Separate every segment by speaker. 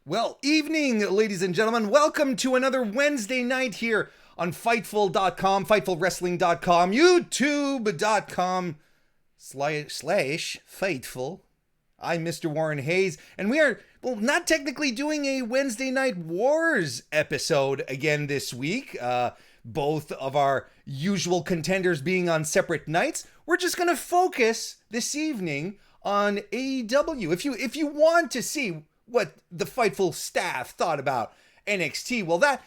Speaker 1: Well, evening, ladies and gentlemen. Welcome to another Wednesday night here on Fightful.com, FightfulWrestling.com, YouTube.com/Fightful. I'm Mr. Warren Hayes, and we are, not technically doing a Wednesday Night Wars episode again this week. Both of our usual contenders being on separate nights. We're just going to focus this evening on AEW. If you want to see what the Fightful staff thought about NXT, well, that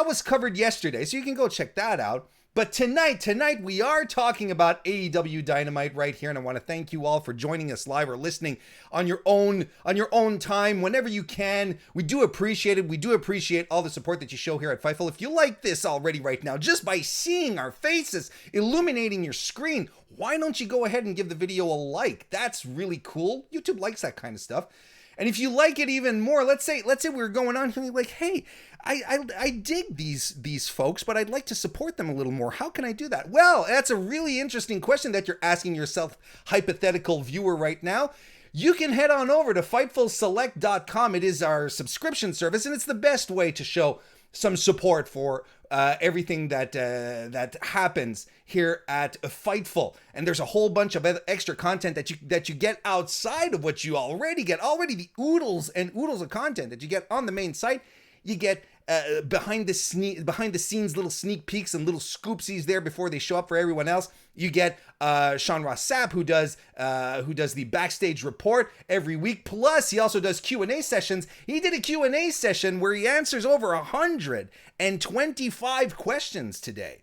Speaker 1: was covered yesterday, so you can go check that out. But tonight we are talking about AEW Dynamite right here, and I want to thank you all for joining us live or listening on your own time whenever you can. We do appreciate it. We do appreciate all the support that you show here at Fightful. If you like this already right now, just by seeing our faces illuminating your screen, why don't you go ahead and give the video a like? That's really cool. YouTube likes that kind of stuff. And if you like it even more, let's say we're going on here like, hey, I dig these folks, but I'd like to support them a little more. How can I do that? Well, that's a really interesting question that you're asking yourself, hypothetical viewer, right now. You can head on over to FightfulSelect.com. It is our subscription service, and it's the best way to show some support for everything that happens here at Fightful. And there's a whole bunch of extra content that you get outside of what you already get. Already the oodles and oodles of content that you get on the main site. You get behind the scenes little sneak peeks and little scoopsies there before they show up for everyone else. You get Sean Ross Sapp, who does the backstage report every week. Plus, he also does Q&A sessions. He did a Q&A session where he answers over 125 questions today.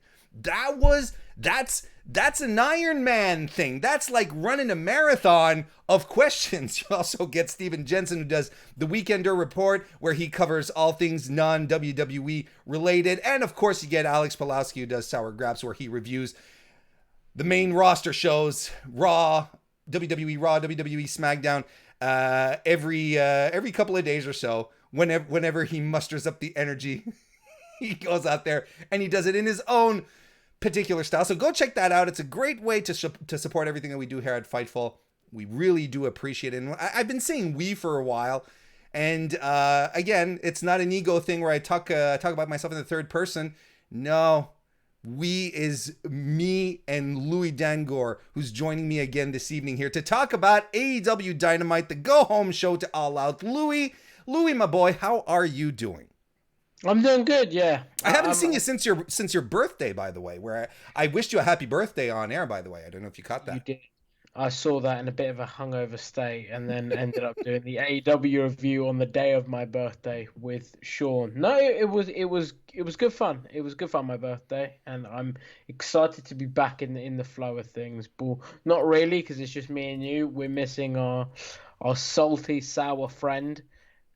Speaker 1: That's an Iron Man thing. That's like running a marathon of questions. You also get Steven Jensen, who does the Weekender Report, where he covers all things non-WWE related. And of course, you get Alex Pulowski, who does Sour Graps, where he reviews the main roster shows, Raw, WWE Raw, WWE SmackDown, every couple of days or so. Whenever he musters up the energy, he goes out there and he does it in his own particular style. So go check that out. It's a great way to support everything that we do here at Fightful. We really do appreciate it. And I've been saying we for a while. And again, it's not an ego thing where I talk about myself in the third person. No, we is me and Louis Dangoor, who's joining me again this evening here to talk about AEW Dynamite, the go-home show to All Out. Louis, my boy, how are you doing?
Speaker 2: I'm doing good, yeah.
Speaker 1: I haven't seen you since your birthday, by the way, where I wished you a happy birthday on air, by the way. I don't know if you caught that.
Speaker 2: You did. I saw that in a bit of a hungover state, and then ended up doing the AEW review on the day of my birthday with Sean. No, it was good fun. It was good fun, my birthday, and I'm excited to be back in the flow of things. But not really, because it's just me and you. We're missing our salty, sour friend.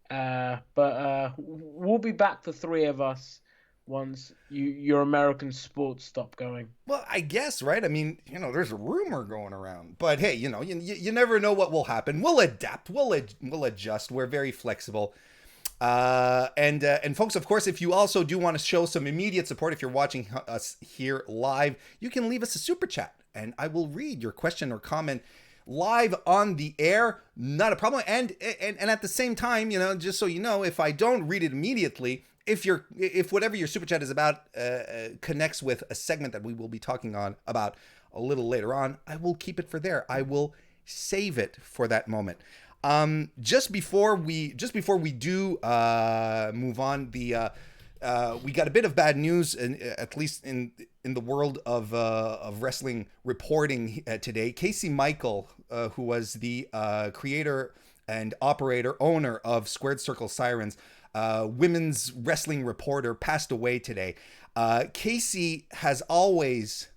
Speaker 2: But we'll be back, the three of us, once your American sports stop going.
Speaker 1: Well, I guess, right? I mean, there's a rumor going around, but hey, you never know what will happen. We'll adapt. We'll adjust. We're very flexible. And folks, of course, if you also do want to show some immediate support, if you're watching us here live, you can leave us a super chat, and I will read your question or comment live on the air. Not a problem. And at the same time, just so you know, if I don't read it immediately, if whatever your super chat is about connects with a segment that we will be talking about a little later on, I will keep it for there. I will save it for that moment. Just before we do move on, we got a bit of bad news, at least in the world of wrestling reporting today. Casey Michael, who was the creator and owner of Squared Circle Sirens, women's wrestling reporter, passed away today. Casey has always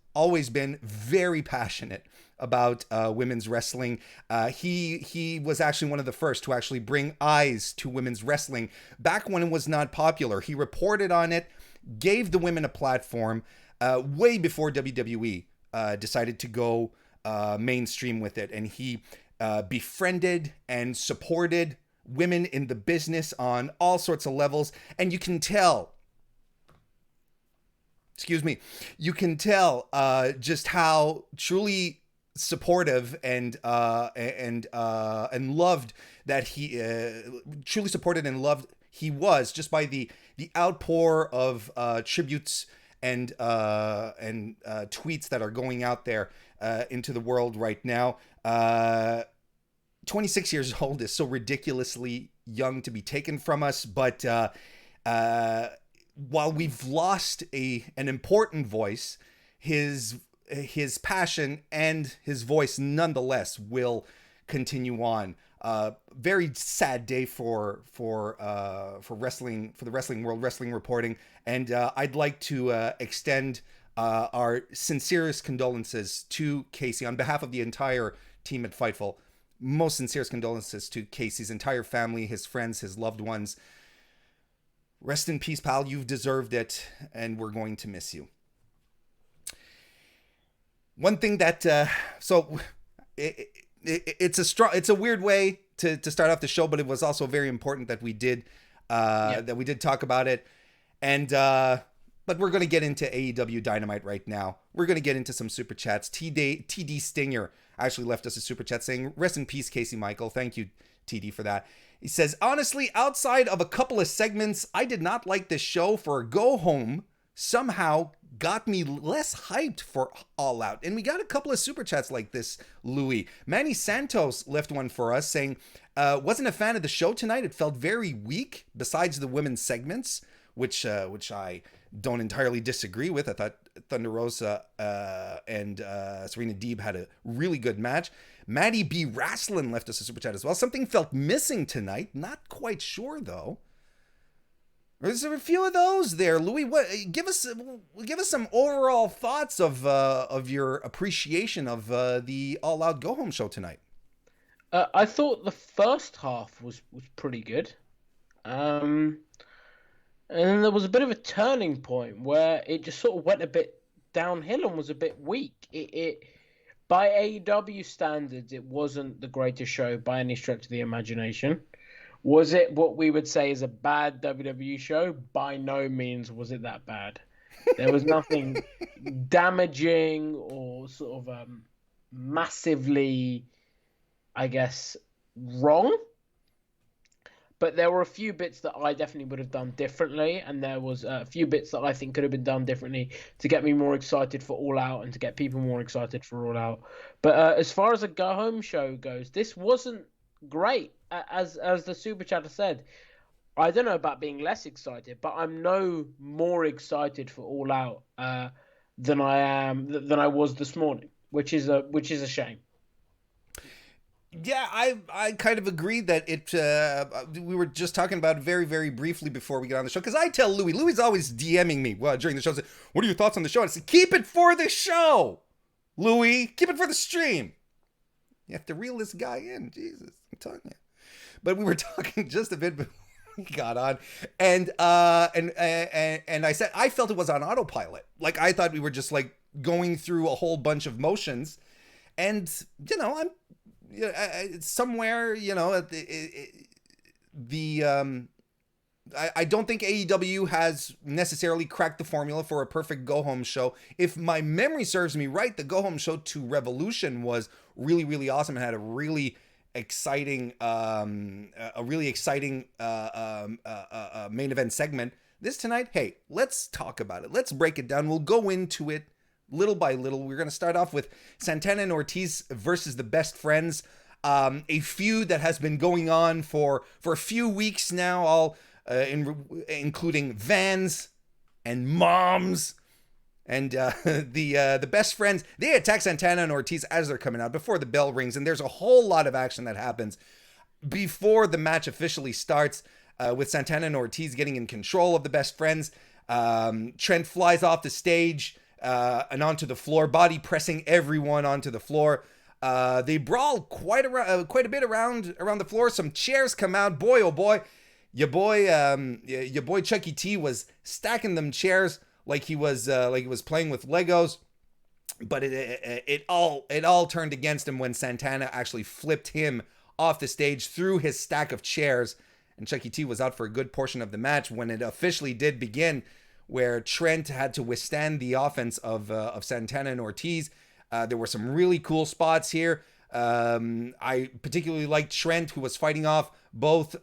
Speaker 1: been very passionate about women's wrestling. He was actually one of the first to actually bring eyes to women's wrestling back when it was not popular. He reported on it, gave the women a platform way before WWE decided to go mainstream with it. And he befriended and supported women in the business on all sorts of levels. And you can tell just how truly supportive and loved that he truly supported and loved he was, just by the outpour of tributes and tweets that are going out there into the world right now. 26 years old is so ridiculously young to be taken from us, but while we've lost an important voice, his passion and his voice nonetheless will continue on. Very sad day for wrestling, for the wrestling world, wrestling reporting, and I'd like to extend our sincerest condolences to Casey on behalf of the entire team at Fightful. Most sincerest condolences to Casey's entire family, his friends, his loved ones. Rest in peace, pal. You've deserved it, and we're going to miss you. One thing that it's a weird way to start off the show, but it was also very important that we did talk about it, and but we're going to get into AEW Dynamite right now. We're going to get into some super chats. TD Stinger actually left us a super chat saying, "Rest in peace, Casey Michael." Thank you, TD, for that. He says, "Honestly, outside of a couple of segments, I did not like this show. For a go home, somehow got me less hyped for All Out." And we got a couple of super chats like this, Louis. Manny Santos left one for us saying, "Wasn't a fan of the show tonight. It felt very weak besides the women's segments," which I don't entirely disagree with. I thought Thunder Rosa and Serena Deeb had a really good match. Maddie B. Wrestling left us a super chat as well. "Something felt missing tonight. Not quite sure though." There's a few of those there, Louis. Give us some overall thoughts of your appreciation of the All Out Go Home show tonight.
Speaker 2: I thought the first half was pretty good, and then there was a bit of a turning point where it just sort of went a bit downhill and was a bit weak. It by AEW standards, it wasn't the greatest show by any stretch of the imagination. Was it what we would say is a bad WWE show? By no means was it that bad. There was nothing damaging or sort of massively, I guess, wrong. But there were a few bits that I definitely would have done differently, and there was a few bits that I think could have been done differently to get me more excited for All Out and to get people more excited for All Out. But as far as a go-home show goes, this wasn't great. As the super chatter said, I don't know about being less excited, but I'm no more excited for All Out than I was this morning, which is a shame.
Speaker 1: Yeah, I kind of agree that it. We were just talking about it very, very briefly before we get on the show, because I tell Louis is DMing me during the show. Say, "What are your thoughts on the show?" And I said, "Keep it for the show, Louis. Keep it for the stream. You have to reel this guy in, Jesus. I'm telling you." But we were talking just a bit before we got on, and I said I felt it was on autopilot. Like, I thought we were just like going through a whole bunch of motions, and I'm. Somewhere, at I don't think AEW has necessarily cracked the formula for a perfect go-home show. If my memory serves me right, the go-home show to Revolution was really, really awesome and had a really exciting main event segment. This tonight, hey, let's talk about it. Let's break it down. We'll go into it little by little. We're going to start off with Santana and Ortiz versus the Best Friends. A feud that has been going on for a few weeks now, all including vans and moms. And the Best Friends, they attack Santana and Ortiz as they're coming out before the bell rings. And there's a whole lot of action that happens before the match officially starts, with Santana and Ortiz getting in control of the Best Friends. Trent flies off the stage and onto the floor, body pressing everyone onto the floor. They brawl quite a bit around the floor. Some chairs come out. Boy, oh boy, your boy Chucky T was stacking them chairs like he was playing with Legos. But it all turned against him when Santana actually flipped him off the stage through his stack of chairs, and Chucky T was out for a good portion of the match when it officially did begin, where Trent had to withstand the offense of Santana and Ortiz. There were some really cool spots here. I particularly liked Trent, who was fighting off both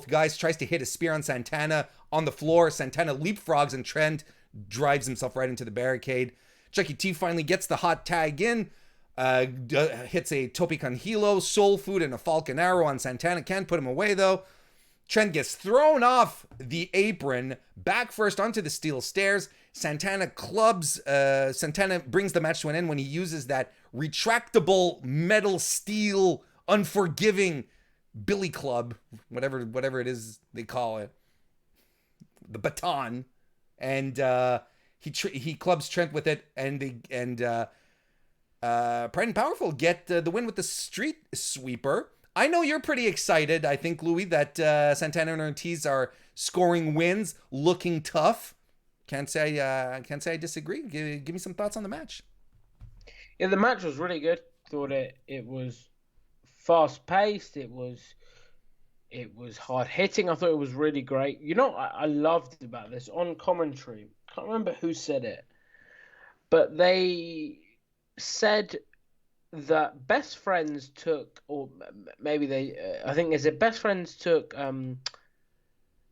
Speaker 1: guys, tries to hit a spear on Santana on the floor. Santana leapfrogs and Trent drives himself right into the barricade. Chucky T finally gets the hot tag in, hits a Tope con Hilo, Soul Food, and a Falcon Arrow on Santana. Can't put him away though. Trent gets thrown off the apron, back first onto the steel stairs. Santana brings the match to an end when he uses that retractable metal steel unforgiving billy club, whatever it is they call it, the baton, and he clubs Trent with it, and Pride and Powerful get the win with the street sweeper. I know you're pretty excited, I think, Louis, that Santana and Ortiz are scoring wins, looking tough. Can't say I disagree. Give me some thoughts on the match.
Speaker 2: Yeah, the match was really good. Thought it was fast paced. It was hard hitting. I thought it was really great. You know, I loved about this on commentary. Can't remember who said it, but they said that Best Friends took, or maybe I think they said Best Friends took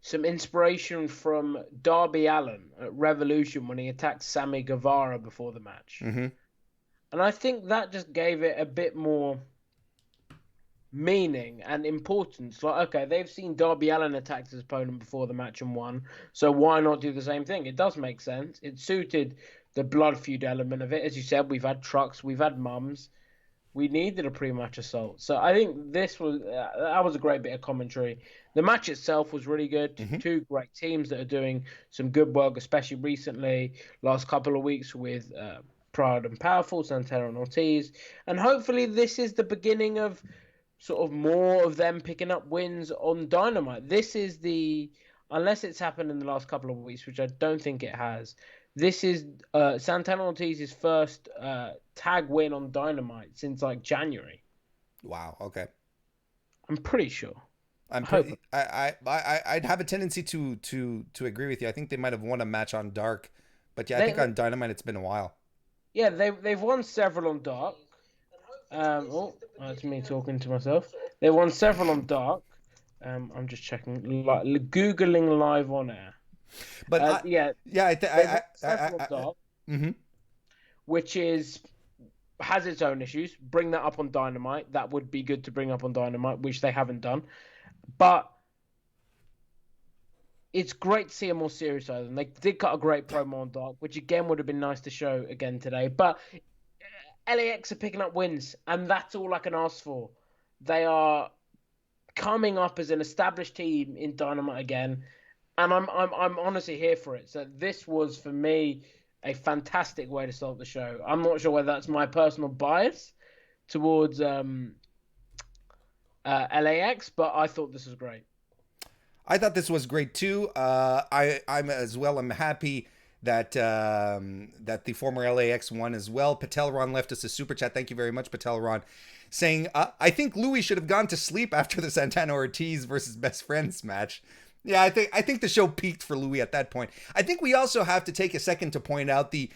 Speaker 2: some inspiration from Darby Allin at Revolution when he attacked Sammy Guevara before the match.
Speaker 1: Mm-hmm.
Speaker 2: And I think that just gave it a bit more meaning and importance. Like, okay, they've seen Darby Allin attack his opponent before the match and won, so why not do the same thing? It does make sense. It suited the blood feud element of it. As you said, we've had trucks, we've had mums. We needed a pre-match assault. So I think that was a great bit of commentary. The match itself was really good. Mm-hmm. Two great teams that are doing some good work, especially recently, last couple of weeks with Pride and Powerful, Santana and Ortiz. And hopefully this is the beginning of sort of more of them picking up wins on Dynamite. This is unless it's happened in the last couple of weeks, which I don't think it has, this is Santana Ortiz's first tag win on Dynamite since like January.
Speaker 1: Wow. Okay.
Speaker 2: I'm pretty sure.
Speaker 1: I'd have a tendency to agree with you. I think they might have won a match on Dark, but yeah, I think on Dynamite it's been a while.
Speaker 2: Yeah, they've won several on Dark. That's me talking to myself. They won several on Dark. I'm just checking, googling live on air.
Speaker 1: But
Speaker 2: which has its own issues. Bring that up on Dynamite. That would be good to bring up on Dynamite, which they haven't done. But it's great to see a more serious side of them. They did cut a great promo on Dark, which again would have been nice to show again today. But LAX are picking up wins, and that's all I can ask for. They are coming up as an established team in Dynamite again. And I'm honestly here for it. So this was, for me, a fantastic way to start the show. I'm not sure whether that's my personal bias towards LAX, but I thought this was great.
Speaker 1: I thought this was great too. I'm as well. I'm happy that the former LAX won as well. Patelron left us a super chat. Thank you very much, Patelron, saying, I think Louis should have gone to sleep after the Santana Ortiz versus Best Friends match. Yeah, I think the show peaked for Louis at that point. I think we also have to take a second to point out the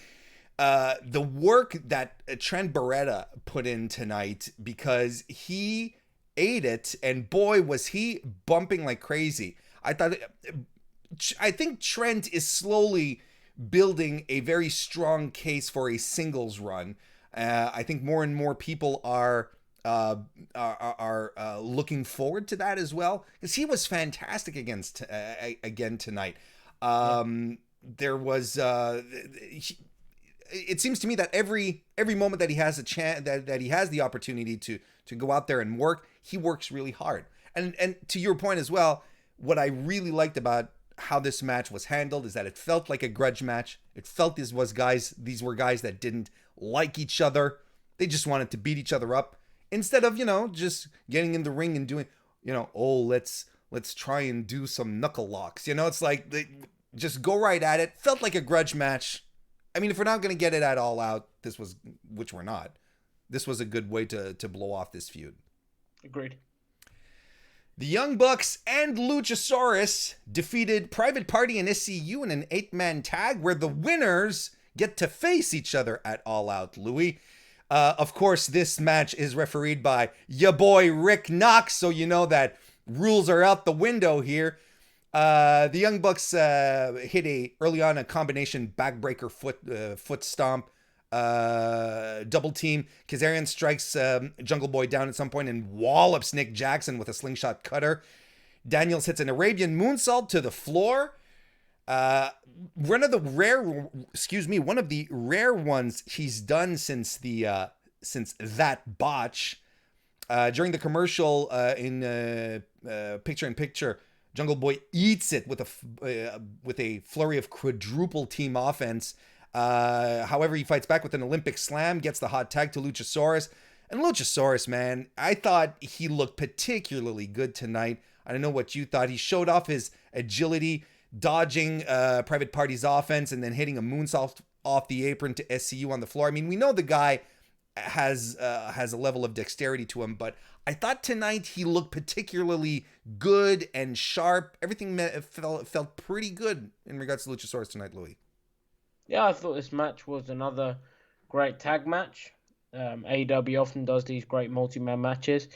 Speaker 1: work that Trent Beretta put in tonight, because he ate it, and boy was he bumping like crazy. I think Trent is slowly building a very strong case for a singles run. I think more and more people are looking forward to that as well, because he was fantastic again tonight. There was it seems to me that every moment that he has a chance, that he has the opportunity to go out there and work, he works really hard. And to your point as well, what I really liked about how this match was handled is that it felt like a grudge match. It felt these were guys that didn't like each other. They just wanted to beat each other up, instead of, just getting in the ring and doing, let's try and do some knuckle locks. It's like they just go right at it. Felt like a grudge match. I mean, if we're not going to get it at All Out, which we're not, this was a good way to blow off this feud.
Speaker 2: Agreed.
Speaker 1: The Young Bucks and Luchasaurus defeated Private Party and SCU in an 8-man tag, where the winners get to face each other at All Out, Louis. Of course, this match is refereed by ya boy Rick Knox, so you know that rules are out the window here. The Young Bucks hit early on a combination backbreaker foot stomp, double team. Kazarian strikes Jungle Boy down at some point and wallops Nick Jackson with a slingshot cutter. Daniels hits an Arabian moonsault to the floor. One of the rare ones he's done since that botch. During the commercial in picture in picture, Jungle Boy eats it with a flurry of quadruple team offense. However, he fights back with an Olympic slam, gets the hot tag to Luchasaurus. And Luchasaurus, man, I thought he looked particularly good tonight. I don't know what you thought. He showed off his agility, dodging Private Party's offense and then hitting a moonsault off the apron to SCU on the floor. I mean, we know the guy has a level of dexterity to him, but I thought tonight he looked particularly good and sharp. Everything felt pretty good in regards to Luchasaurus tonight, Louis.
Speaker 2: Yeah, I thought this match was another great tag match. AEW often does these great multi-man matches.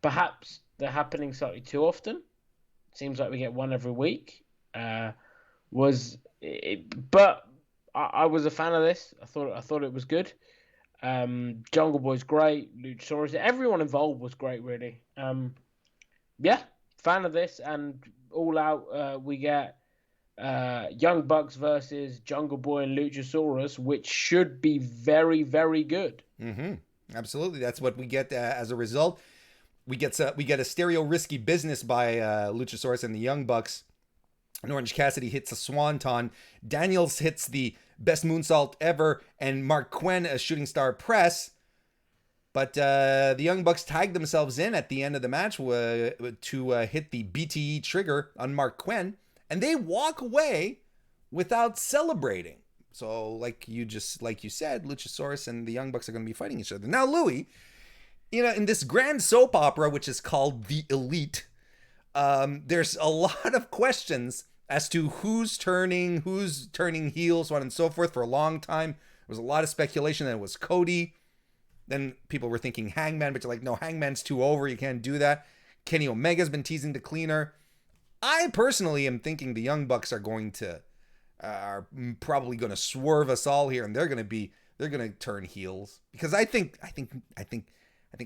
Speaker 2: Perhaps they're happening slightly too often. Seems like we get one every week. But I was a fan of this. I thought it was good. Jungle Boy's great. Luchasaurus, everyone involved was great, really. Yeah, fan of this. And All Out, we get Young Bucks versus Jungle Boy and Luchasaurus, which should be very, very good.
Speaker 1: Mm-hmm. Absolutely, that's what we get as a result. We get a stereo risky business by Luchasaurus and the Young Bucks. And Orange Cassidy hits a swanton. Daniels hits the best moonsault ever, and Mark Quinn a shooting star press. But the Young Bucks tagged themselves in at the end of the match to hit the BTE trigger on Mark Quinn, and they walk away without celebrating. So, like you said, Luchasaurus and the Young Bucks are going to be fighting each other. Now, Louis, in this grand soap opera, which is called The Elite, there's a lot of questions as to who's turning heel, so on and so forth. For a long time, there was a lot of speculation that it was Cody. Then people were thinking Hangman, but you're like, no, Hangman's too over. You can't do that. Kenny Omega's been teasing the cleaner. I personally am thinking the Young Bucks are probably going to swerve us all here, and they're going to turn heels, because I think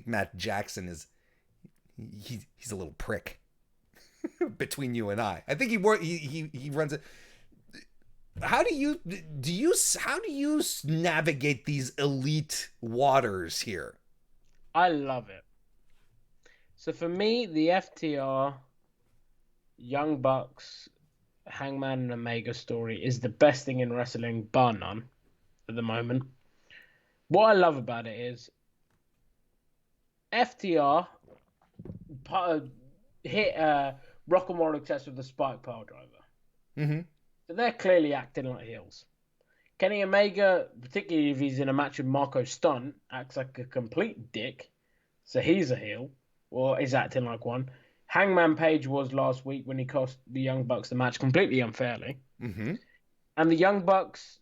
Speaker 1: Matt Jackson he's a little prick. Between you and I think he runs it. How do you navigate these elite waters here?
Speaker 2: I love it. So for me, the FTR, Young Bucks, Hangman and Omega story is the best thing in wrestling, bar none, at the moment. What I love about it is FTR hit Rock and Roll Excess with the Spike Pile Driver.
Speaker 1: Mm-hmm.
Speaker 2: So they're clearly acting like heels. Kenny Omega, particularly if he's in a match with Marco Stunt, acts like a complete dick. So he's a heel, or is acting like one. Hangman Page was last week when he cost the Young Bucks the match completely unfairly.
Speaker 1: Mm-hmm.
Speaker 2: And the Young Bucks,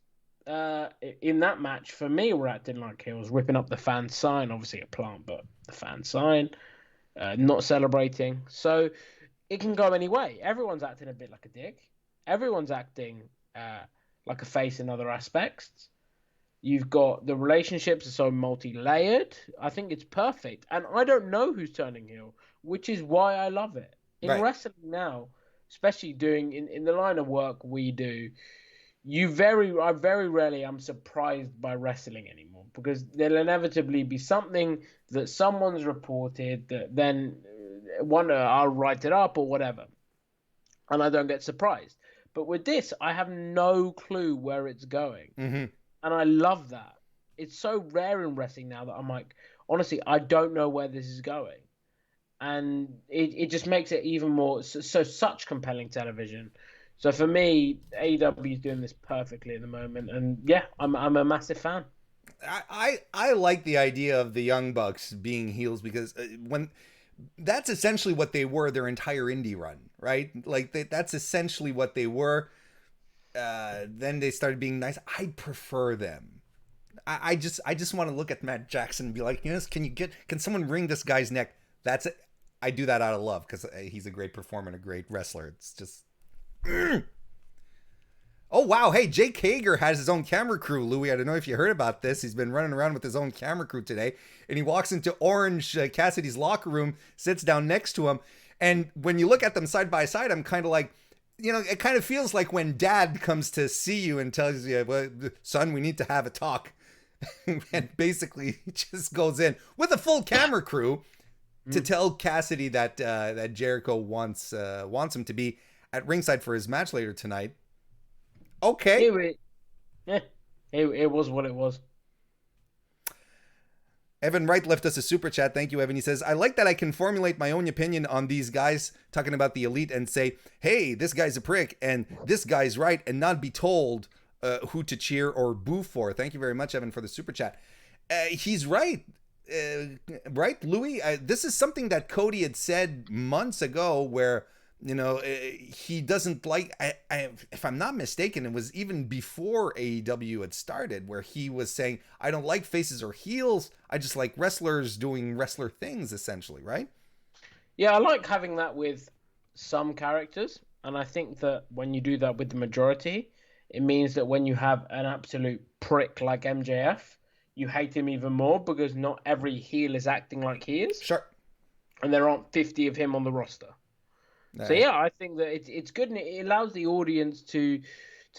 Speaker 2: in that match, for me, were acting like heels, ripping up the fan sign. Obviously a plant, but the fan sign. Not celebrating. So it can go any way. Everyone's acting a bit like a dick. Everyone's acting like a face in other aspects. You've got the relationships are so multi-layered. I think it's perfect. And I don't know who's turning heel, which is why I love it. In wrestling now, especially doing in the line of work we do, I very rarely am surprised by wrestling anymore, because there'll inevitably be something that someone's reported that then I'll write it up or whatever, and I don't get surprised. But with this, I have no clue where it's going.
Speaker 1: Mm-hmm.
Speaker 2: And I love that. It's so rare in wrestling now that I'm like, honestly, I don't know where this is going. And it just makes it even more, such compelling television. So for me, AEW is doing this perfectly at the moment. And yeah, I'm a massive fan.
Speaker 1: I like the idea of the Young Bucks being heels, because when that's essentially what they were their entire indie run, right? Like that's essentially what they were. Then they started being nice. I prefer them. I just want to look at Matt Jackson and be like, can someone wring this guy's neck? That's it. I do that out of love because he's a great performer and a great wrestler. It's just. Oh, wow. Hey, Jake Hager has his own camera crew, Louis. I don't know if you heard about this. He's been running around with his own camera crew today. And he walks into Orange Cassidy's locker room, sits down next to him. And when you look at them side by side, I'm kind of like, it kind of feels like when dad comes to see you and tells you, well, son, we need to have a talk. And basically he just goes in with a full camera crew to tell Cassidy that that Jericho wants him to be at ringside for his match later tonight. Okay.
Speaker 2: It was what it was.
Speaker 1: Evan Wright left us a super chat. Thank you, Evan. He says, I like that I can formulate my own opinion on these guys talking about the elite and say, hey, this guy's a prick and this guy's right, and not be told who to cheer or boo for. Thank you very much, Evan, for the super chat. He's right. Right, Louis? This is something that Cody had said months ago where, he doesn't like, if I'm not mistaken, it was even before AEW had started, where he was saying, I don't like faces or heels. I just like wrestlers doing wrestler things, essentially, right?
Speaker 2: Yeah, I like having that with some characters. And I think that when you do that with the majority, it means that when you have an absolute prick like MJF, you hate him even more because not every heel is acting like he is.
Speaker 1: Sure.
Speaker 2: And there aren't 50 of him on the roster. So yeah, I think that it's good, and it allows the audience to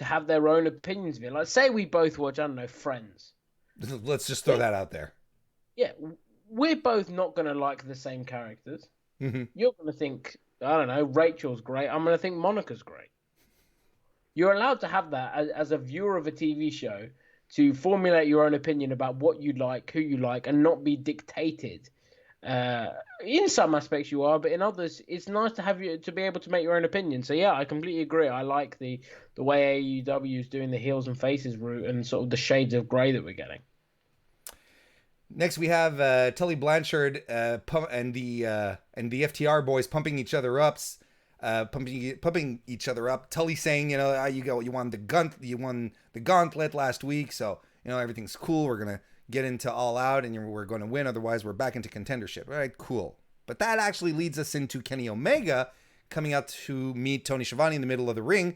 Speaker 2: have their own opinions of it. Like, say we both watch, I don't know, Friends.
Speaker 1: Let's just throw that out there.
Speaker 2: Yeah, we're both not going to like the same characters.
Speaker 1: Mm-hmm.
Speaker 2: You're going to think, I don't know, Rachel's great. I'm going to think Monica's great. You're allowed to have that as a viewer of a TV show, to formulate your own opinion about what you like, who you like, and not be dictated. In some aspects you are, but in others it's nice to have you to be able to make your own opinion. So yeah, I completely agree. I like the way AEW is doing the heels and faces route and sort of the shades of grey that we're getting.
Speaker 1: Next we have Tully Blanchard and the FTR boys pumping each other up. Pumping each other up. Tully saying, you won the gauntlet last week, so everything's cool. We're gonna get into All Out and we're going to win. Otherwise, we're back into contendership. All right, cool. But that actually leads us into Kenny Omega coming out to meet Tony Schiavone in the middle of the ring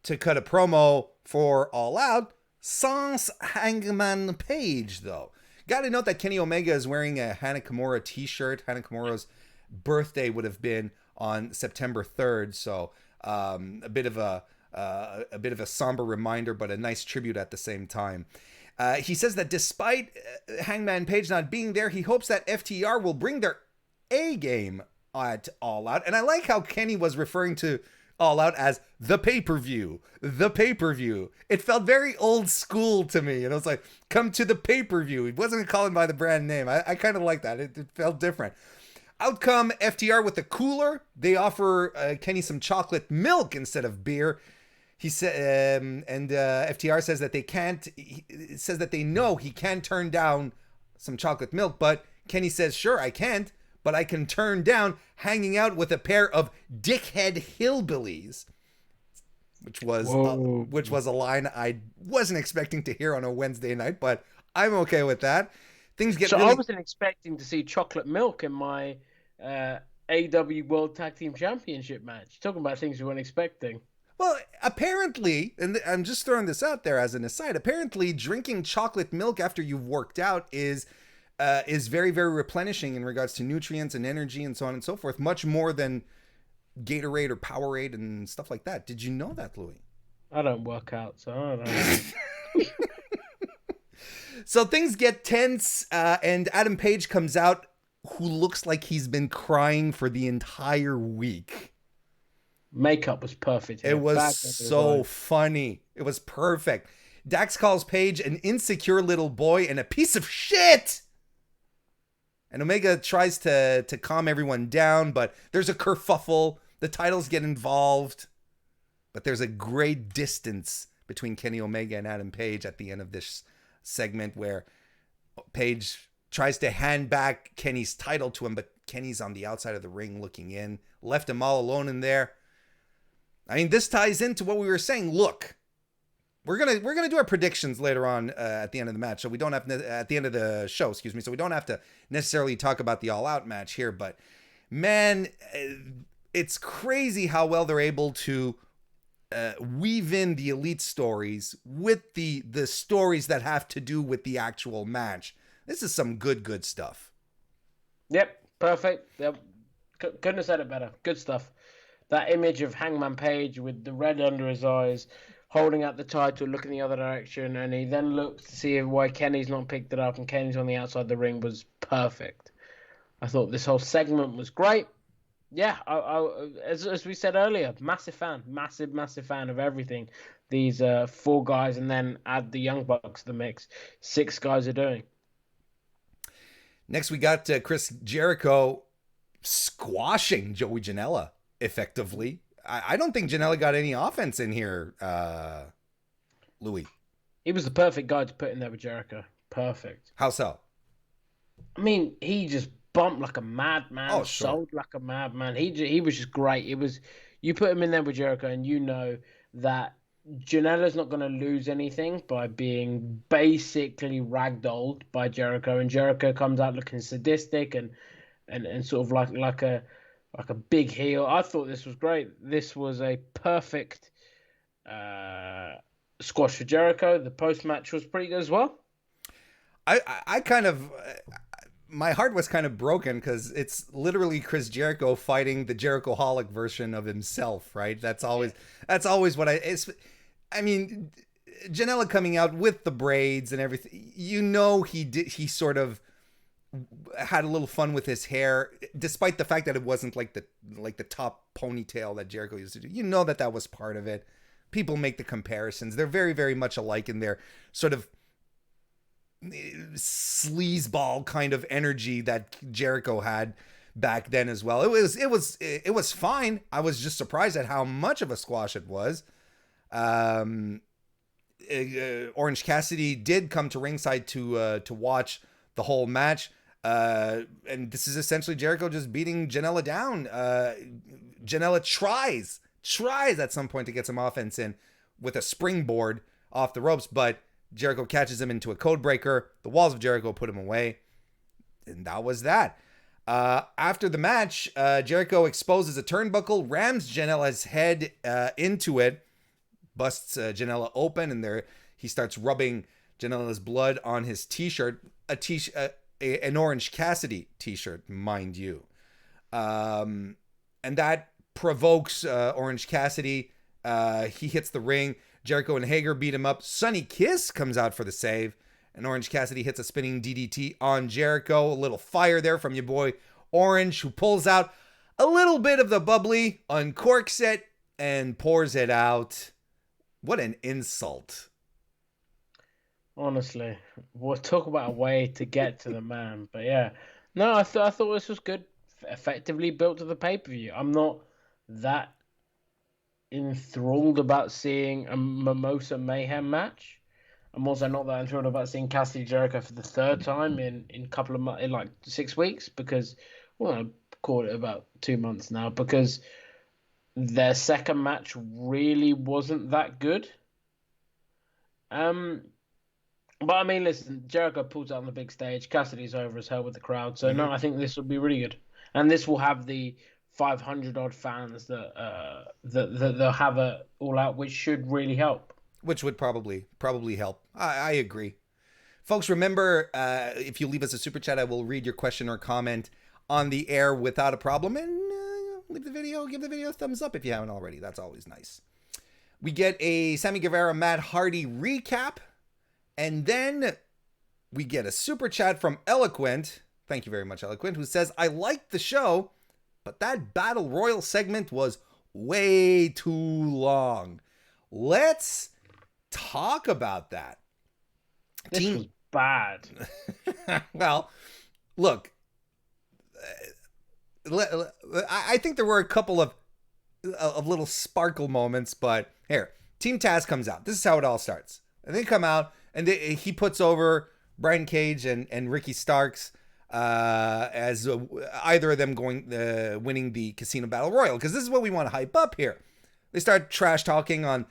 Speaker 1: to cut a promo for All Out. Sans Hangman Page, though. Got to note that Kenny Omega is wearing a Hana Kimura t-shirt. Hana Kimura's birthday would have been on September 3rd, so a bit of a somber reminder, but a nice tribute at the same time. He says that despite Hangman Page not being there, he hopes that FTR will bring their A game at All Out. And I like how Kenny was referring to All Out as the pay-per-view. The pay-per-view. It felt very old school to me. And I was like, come to the pay-per-view. He wasn't calling by the brand name. I kind of like that. It felt different. Out come FTR with a cooler. They offer Kenny some chocolate milk instead of beer. He said, and FTR says that they can't. It says that they know he can turn down some chocolate milk, but Kenny says, "Sure, I can't, but I can turn down hanging out with a pair of dickhead hillbillies," which was a line I wasn't expecting to hear on a Wednesday night, but I'm okay with that. Things get. So
Speaker 2: I wasn't expecting to see chocolate milk in my AEW World Tag Team Championship match. You're talking about things we weren't expecting.
Speaker 1: Well, apparently, and I'm just throwing this out there as an aside, apparently drinking chocolate milk after you've worked out is very, very replenishing in regards to nutrients and energy and so on and so forth, much more than Gatorade or Powerade and stuff like that. Did you know that, Louis?
Speaker 2: I don't work out, so I don't know.
Speaker 1: So things get tense, and Adam Page comes out, who looks like he's been crying for the entire week.
Speaker 2: Makeup was perfect.
Speaker 1: It was so funny. It was perfect. Dax calls Page an insecure little boy and a piece of shit. And Omega tries to calm everyone down, but there's a kerfuffle. The titles get involved. But there's a great distance between Kenny Omega and Adam Page at the end of this segment where Page tries to hand back Kenny's title to him, but Kenny's on the outside of the ring looking in. Left him all alone in there. I mean, this ties into what we were saying. Look, we're gonna do our predictions later on at the end of the match, so we don't have at the end of the show, excuse me. So we don't have to necessarily talk about the All Out match here, but man, it's crazy how well they're able to weave in the elite stories with the stories that have to do with the actual match. This is some good stuff.
Speaker 2: Yep, perfect. Yep. Couldn't have said it better. Good stuff. That image of Hangman Page with the red under his eyes, holding out the title, looking the other direction, and he then looks to see why Kenny's not picked it up, and Kenny's on the outside the ring was perfect. I thought this whole segment was great. Yeah, as we said earlier, massive fan of everything these 4 guys, and then add the Young Bucks to the mix. 6 guys are doing.
Speaker 1: Next, we got Chris Jericho squashing Joey Janela effectively. I don't think Janela got any offense in here, Louis.
Speaker 2: He was the perfect guy to put in there with Jericho. Perfect.
Speaker 1: How so?
Speaker 2: I mean, he just bumped like a madman, sold like a madman. He was just great. It was, you put him in there with Jericho, and you know that Janela's not going to lose anything by being basically ragdolled by Jericho, and Jericho comes out looking sadistic and sort of like a big heel. I thought this was great. This was a perfect squash for Jericho. The post match was pretty good as well.
Speaker 1: I kind of, my heart was kind of broken because it's literally Chris Jericho fighting the Jericho-holic version of himself, right? That's always what I mean, Janela coming out with the braids and everything, he sort of had a little fun with his hair, despite the fact that it wasn't like the top ponytail that Jericho used to do. You know that was part of it. People make the comparisons. They're very, very much alike in their sort of sleazeball kind of energy that Jericho had back then as well. It was fine. I was just surprised at how much of a squash it was. Orange Cassidy did come to ringside to watch the whole match. And this is essentially Jericho just beating Janela down. Janela tries at some point to get some offense in with a springboard off the ropes, but Jericho catches him into a code breaker. The walls of Jericho put him away. And that was that. After the match, Jericho exposes a turnbuckle, rams Janela's head into it, busts Janela open, and there he starts rubbing Janela's blood on his t-shirt, an Orange Cassidy t-shirt, mind you. And that provokes Orange Cassidy. He hits the ring. Jericho and Hager beat him up. Sonny Kiss comes out for the save, and Orange Cassidy hits a spinning DDT on Jericho. A little fire there from your boy Orange, who pulls out a little bit of the bubbly, uncorks it, and pours it out. What an insult.
Speaker 2: Honestly, we'll talk about a way to get to the man. But yeah, no, I thought this was good. Effectively built to the pay-per-view. I'm not that enthralled about seeing a Mimosa Mayhem match. I'm also not that enthralled about seeing Cassidy Jericho for the 3rd time in like 6 weeks, because, well, I called it about 2 months now, because their second match really wasn't that good. But I mean, listen, Jericho pulls out on the big stage. Cassidy's over as hell with the crowd. So no, I think this will be really good, and this will have the 500 odd fans that they'll have a All Out, which should really help.
Speaker 1: Which would probably help. I agree, folks. Remember, if you leave us a super chat, I will read your question or comment on the air without a problem, and give the video a thumbs up if you haven't already. That's always nice. We get a Sammy Guevara Matt Hardy recap. And then we get a super chat from Eloquent. Thank you very much, Eloquent, who says, I liked the show, but that Battle Royal segment was way too long. Let's talk about that.
Speaker 2: This was bad.
Speaker 1: Well, look, I think there were a couple of little sparkle moments, but here, Team Taz comes out. This is how it all starts. And they come out, and he puts over Brian Cage and Ricky Starks as either of them winning the Casino Battle Royal, because this is what we want to hype up here. They start trash talking on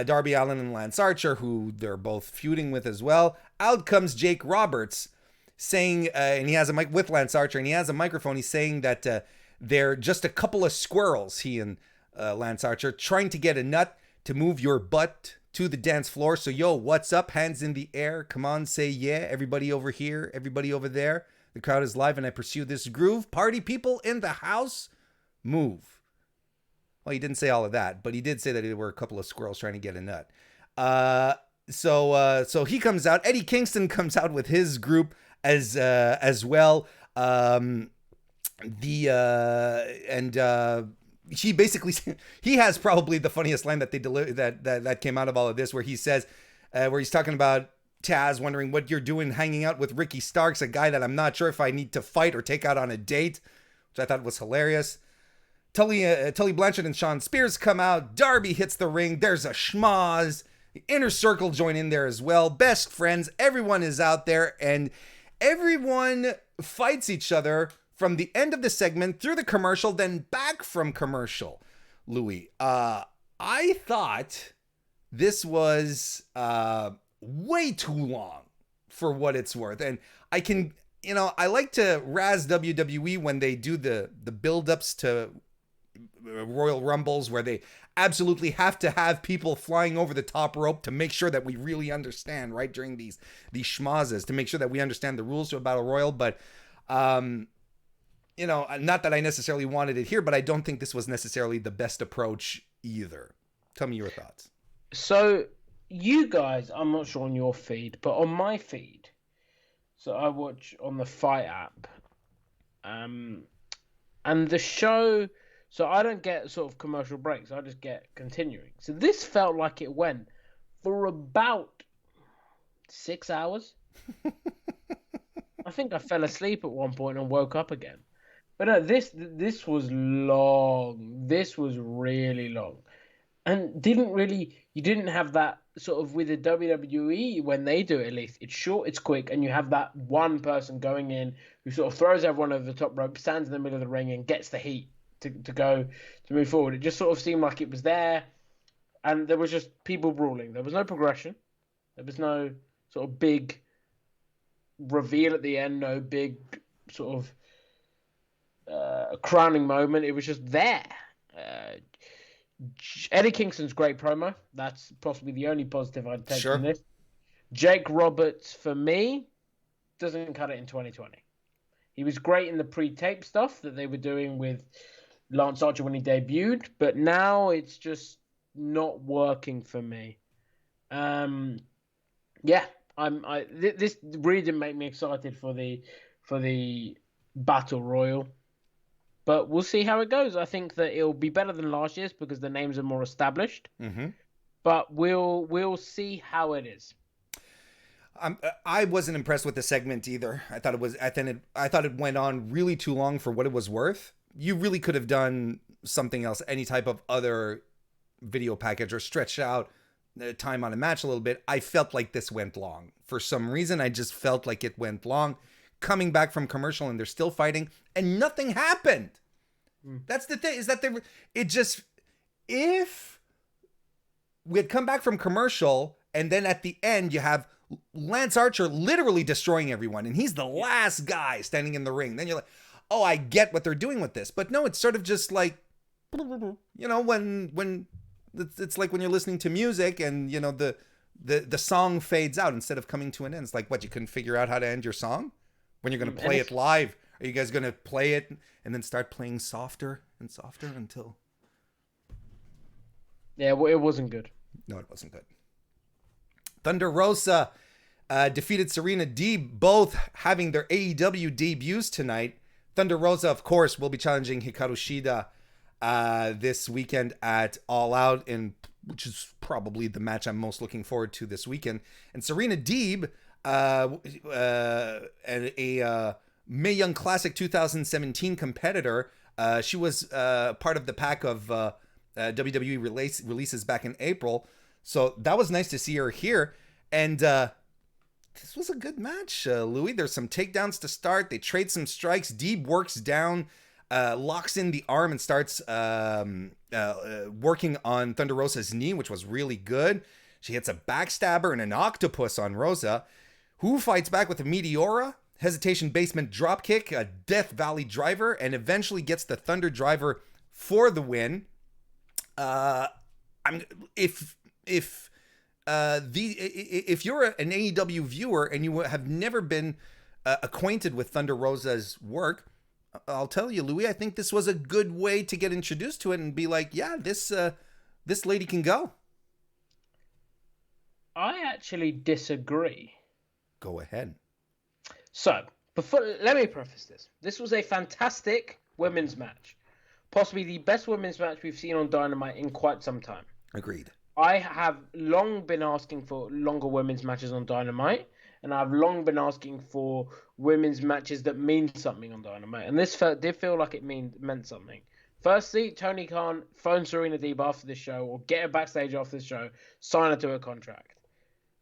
Speaker 1: Darby Allin and Lance Archer, who they're both feuding with as well. Out comes Jake Roberts saying, and he has a mic with Lance Archer, and he has a microphone. He's saying that they're just a couple of squirrels, he and Lance Archer, trying to get a nut to move your butt to the dance floor. So, yo, what's up? Hands in the air. Come on, say yeah. Everybody over here, everybody over there. The crowd is live and I pursue this groove. Party people in the house, move. Well, he didn't say all of that, but he did say that there were a couple of squirrels trying to get a nut. So he comes out. Eddie Kingston comes out with his group as well. He basically, he has probably the funniest line that they that came out of all of this, where he says, where he's talking about Taz wondering what you're doing hanging out with Ricky Starks, a guy that I'm not sure if I need to fight or take out on a date, which I thought was hilarious. Tully Blanchard and Sean Spears come out. Darby hits the ring. There's a schmoz. The Inner Circle join in there as well. Best friends. Everyone is out there, and everyone fights each other from the end of the segment through the commercial, then back from commercial. Louis, I thought this was way too long for what it's worth. And I can, I like to razz WWE when they do the build-ups to Royal Rumbles, where they absolutely have to have people flying over the top rope to make sure that we really understand, right, during these schmazes, to make sure that we understand the rules to a battle royal. But not that I necessarily wanted it here, but I don't think this was necessarily the best approach either. Tell me your thoughts.
Speaker 2: So you guys, I'm not sure on your feed, but on my feed, so I watch on the Fight app, and the show, so I don't get sort of commercial breaks, I just get continuing. So this felt like it went for about 6 hours. I think I fell asleep at one point and woke up again. But no, this was long. This was really long. And you didn't have that sort of with the WWE, when they do it, at least. It's short, it's quick, and you have that one person going in who sort of throws everyone over the top rope, stands in the middle of the ring and gets the heat to move forward. It just sort of seemed like it was there, and there was just people brawling. There was no progression. There was no sort of big reveal at the end, no big sort of crowning moment. It was just there. Eddie Kingston's great promo. That's possibly the only positive I'd take from this. Jake Roberts, for me, doesn't cut it in 2020. He was great in the pre-tape stuff that they were doing with Lance Archer when he debuted, but now it's just not working for me. This really didn't make me excited for the Battle Royal. But we'll see how it goes. I think that it'll be better than last year's because the names are more established. Mm-hmm. But we'll see how it is.
Speaker 1: I wasn't impressed with the segment either. I thought it went on really too long for what it was worth. You really could have done something else, any type of other video package, or stretched out the time on a match a little bit. I felt like this went long. For some reason, I just felt like it went long. Coming back from commercial and they're still fighting and nothing happened. That's the thing, is that if we had come back from commercial and then at the end you have Lance Archer literally destroying everyone and he's the last guy standing in the ring, then you're like, oh, I get what they're doing with this. But no, it's sort of just like, when it's like when you're listening to music and the song fades out instead of coming to an end. It's like, what, you couldn't figure out how to end your song? When you're going to play it live, are you guys going to play it and then start playing softer and softer until...
Speaker 2: Yeah, well, it wasn't good.
Speaker 1: No, it wasn't good. Thunder Rosa defeated Serena Deeb, both having their AEW debuts tonight. Thunder Rosa, of course, will be challenging Hikaru Shida this weekend at All Out, which is probably the match I'm most looking forward to this weekend. And Serena Deeb, a Mae Young Classic 2017 competitor. She was part of the pack of WWE releases back in April. So that was nice to see her here. And this was a good match, Louis. There's some takedowns to start. They trade some strikes. Deeb works down locks in the arm and starts working on Thunder Rosa's knee, which was really good. She hits a backstabber and an octopus on Rosa, who fights back with a Meteora, hesitation basement dropkick, a Death Valley driver, and eventually gets the Thunder driver for the win. If you're an AEW viewer and you have never been acquainted with Thunder Rosa's work, I'll tell you, Louis, I think this was a good way to get introduced to it and be like, yeah, this lady can go.
Speaker 2: I actually disagree.
Speaker 1: Go ahead.
Speaker 2: So, let me preface this. This was a fantastic women's match. Possibly the best women's match we've seen on Dynamite in quite some time.
Speaker 1: Agreed.
Speaker 2: I have long been asking for longer women's matches on Dynamite, and I've long been asking for women's matches that mean something on Dynamite. And this did feel like it meant something. Firstly, Tony Khan phone Serena Deeb after this show, or get her backstage after this show, sign her to a contract.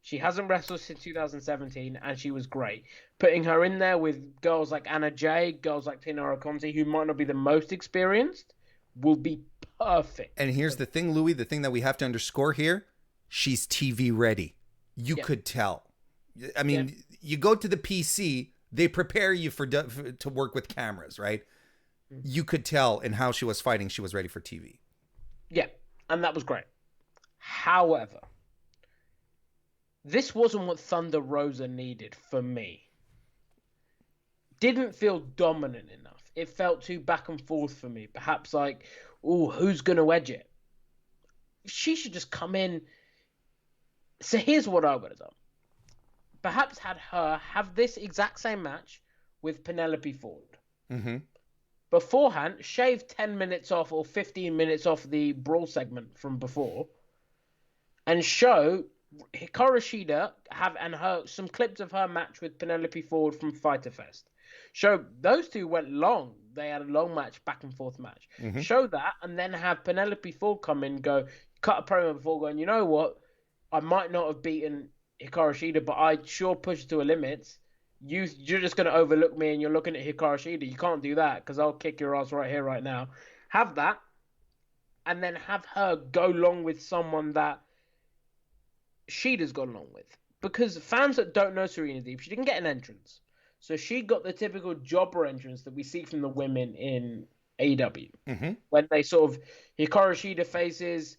Speaker 2: She hasn't wrestled since 2017, and she was great. Putting her in there with girls like Anna Jay, girls like Tina Oconte, who might not be the most experienced, will be perfect.
Speaker 1: And here's the thing, Louis, the thing that we have to underscore here, she's TV ready. You could tell. I mean, you go to the PC, they prepare you to work with cameras, right? Mm-hmm. You could tell in how she was fighting, she was ready for TV.
Speaker 2: Yeah, and that was great. However, this wasn't what Thunder Rosa needed for me. Didn't feel dominant enough. It felt too back and forth for me. Perhaps like, oh, who's going to edge it? She should just come in. So here's what I would have done. Perhaps had her have this exact same match with Penelope Ford.
Speaker 1: Mm-hmm.
Speaker 2: Beforehand, shave 10 minutes off or 15 minutes off the brawl segment from before and show Hikaru Shida some clips of her match with Penelope Ford from Fyter Fest. Show those two went long. They had a long match, back and forth match. Mm-hmm. Show that, and then have Penelope Ford come in, cut a promo before going, you know what? I might not have beaten Hikaru Shida, but I sure pushed to a limit. You're just going to overlook me, and you're looking at Hikaru Shida. You can't do that, because I'll kick your ass right here, right now. Have that, and then have her go long with someone that Shida's gone along with. Because fans that don't know Serena Deeb, she didn't get an entrance. So she got the typical jobber entrance that we see from the women in AEW.
Speaker 1: Mm-hmm.
Speaker 2: When they sort of, Hikaru Shida faces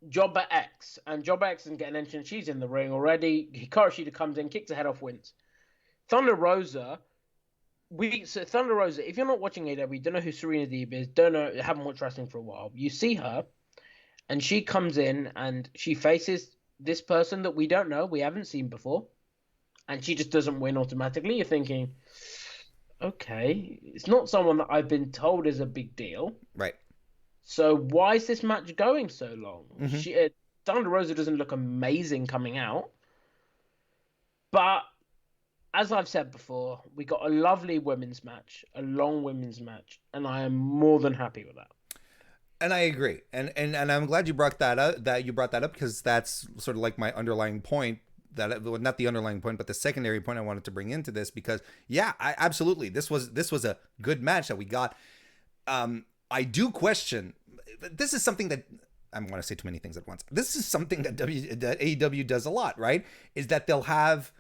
Speaker 2: Jobber X, and Jobber X doesn't get an entrance. She's in the ring already. Hikaru Shida comes in, kicks her head off, wins. Thunder Rosa, if you're not watching AEW, don't know who Serena Deeb is, haven't watched wrestling for a while, you see her, and she comes in and she faces this person that we don't know, we haven't seen before, and she just doesn't win automatically. You're thinking, okay, it's not someone that I've been told is a big deal.
Speaker 1: Right.
Speaker 2: So why is this match going so long?
Speaker 1: Mm-hmm.
Speaker 2: Thunder Rosa doesn't look amazing coming out. But as I've said before, we got a lovely women's match, a long women's match, and I am more than happy with that.
Speaker 1: And I agree, and I'm glad you brought that up. Because that's sort of like my underlying point. Not the underlying point, but the secondary point I wanted to bring into this. Because absolutely, this was a good match that we got. I do question. This is something that I'm going to say too many things at once. This is something that AEW does a lot, right? Is that they'll have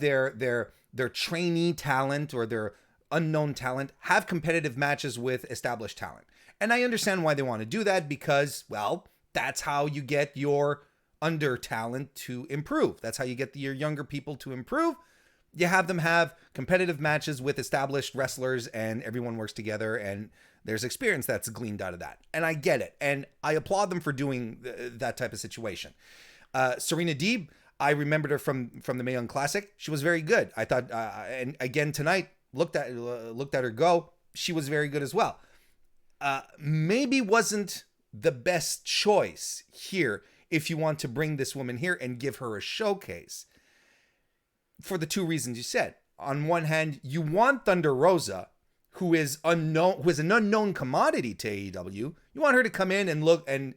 Speaker 1: their trainee talent or their unknown talent have competitive matches with established talent. And I understand why they want to do that because, well, that's how you get your under talent to improve. That's how you get your younger people to improve. You have them have competitive matches with established wrestlers and everyone works together and there's experience that's gleaned out of that. And I get it. And I applaud them for doing that type of situation. Serena Deeb, I remembered her from the Mae Young Classic. She was very good. I thought, and again tonight, looked at her go. She was very good as well. Maybe wasn't the best choice here if you want to bring this woman here and give her a showcase. For the two reasons you said. On one hand, you want Thunder Rosa, who is an unknown commodity to AEW. You want her to come in and look and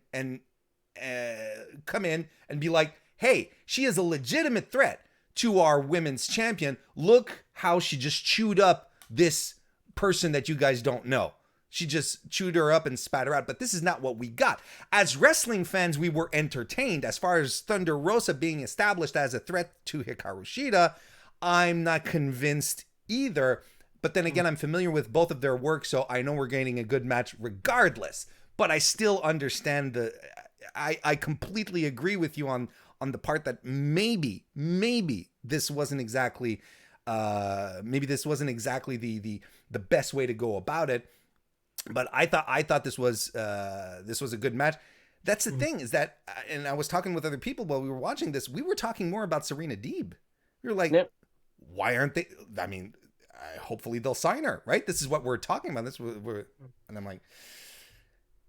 Speaker 1: come in and be like, hey, she is a legitimate threat to our women's champion. Look how she just chewed up this person that you guys don't know. She just chewed her up and spat her out. But this is not what we got. As wrestling fans, we were entertained. As far as Thunder Rosa being established as a threat to Hikaru Shida, I'm not convinced either. But then again, I'm familiar with both of their work, so I know we're getting a good match regardless. But I still understand I completely agree with you on the part that maybe this wasn't exactly the best way to go about it. But I thought this was a good match. That's the thing, is that, and I was talking with other people while we were watching this. We were talking more about Serena Deeb. We were like, why aren't they? I mean, hopefully they'll sign her, right? This is what we're talking about. And I'm like,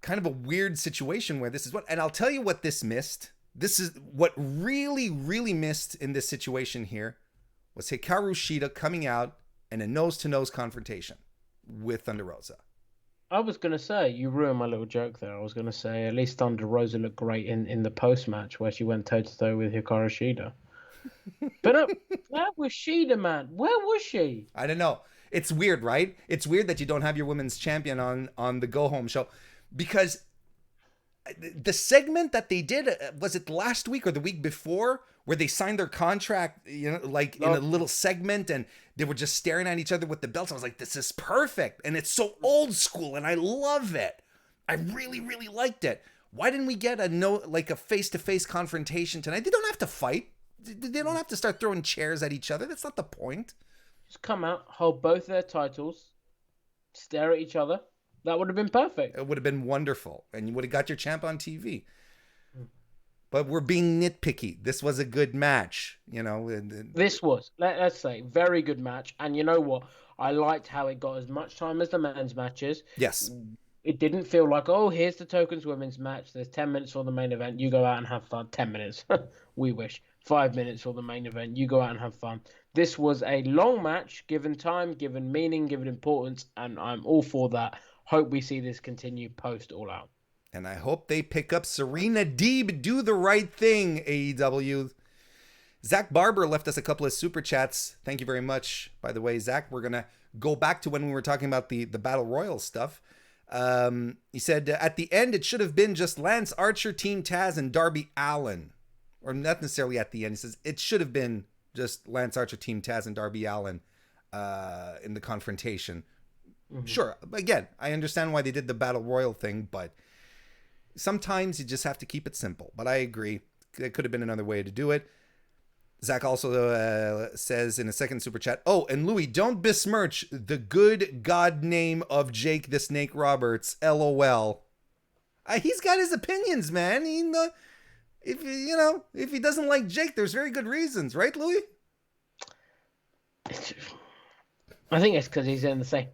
Speaker 1: kind of a weird situation where this is what. And I'll tell you what this missed. This is what really, really missed in this situation here was Hikaru Shida coming out in a nose-to-nose confrontation with Thunder Rosa.
Speaker 2: I was going to say, you ruined my little joke there. I was going to say, at least Thunder Rosa looked great in the post-match where she went toe-to-toe with Hikaru Shida. But where was Shida, man? Where was she?
Speaker 1: I don't know. It's weird, right? It's weird that you don't have your women's champion on the go-home show. Because the segment that they did, was it last week or the week before, where they signed their contract, in a little segment, and they were just staring at each other with the belts. I was like, this is perfect. And it's so old school, and I love it. I really, really liked it. Why didn't we get a face-to-face confrontation tonight? They don't have to fight. They don't have to start throwing chairs at each other. That's not the point.
Speaker 2: Just come out, hold both their titles, stare at each other. That would have been perfect.
Speaker 1: It would have been wonderful. And you would have got your champ on TV. But we're being nitpicky. This was a good match,
Speaker 2: This was, let's say, very good match. And you know what? I liked how it got as much time as the men's matches.
Speaker 1: Yes.
Speaker 2: It didn't feel like, oh, here's the Tokens women's match. There's 10 minutes for the main event. You go out and have fun. 10 minutes. We wish. 5 minutes for the main event. You go out and have fun. This was a long match, given time, given meaning, given importance. And I'm all for that. Hope we see this continue post All Out.
Speaker 1: And I hope they pick up Serena Deeb. Do the right thing, AEW. Zach Barber left us a couple of super chats. Thank you very much. By the way, Zach, we're going to go back to when we were talking about the Battle Royal stuff. He said, at the end, it should have been just Lance Archer, Team Taz, and Darby Allin. Or not necessarily at the end. He says, it should have been just Lance Archer, Team Taz, and Darby Allin in the confrontation. Mm-hmm. Sure. Again, I understand why they did the Battle Royal thing, but sometimes you just have to keep it simple. But I agree. There could have been another way to do it. Zach also says in a second super chat, oh, and Louis, don't besmirch the good God name of Jake the Snake Roberts. LOL. He's got his opinions, man. If he doesn't like Jake, there's very good reasons, right, Louis?
Speaker 2: I think it's because he's in the same.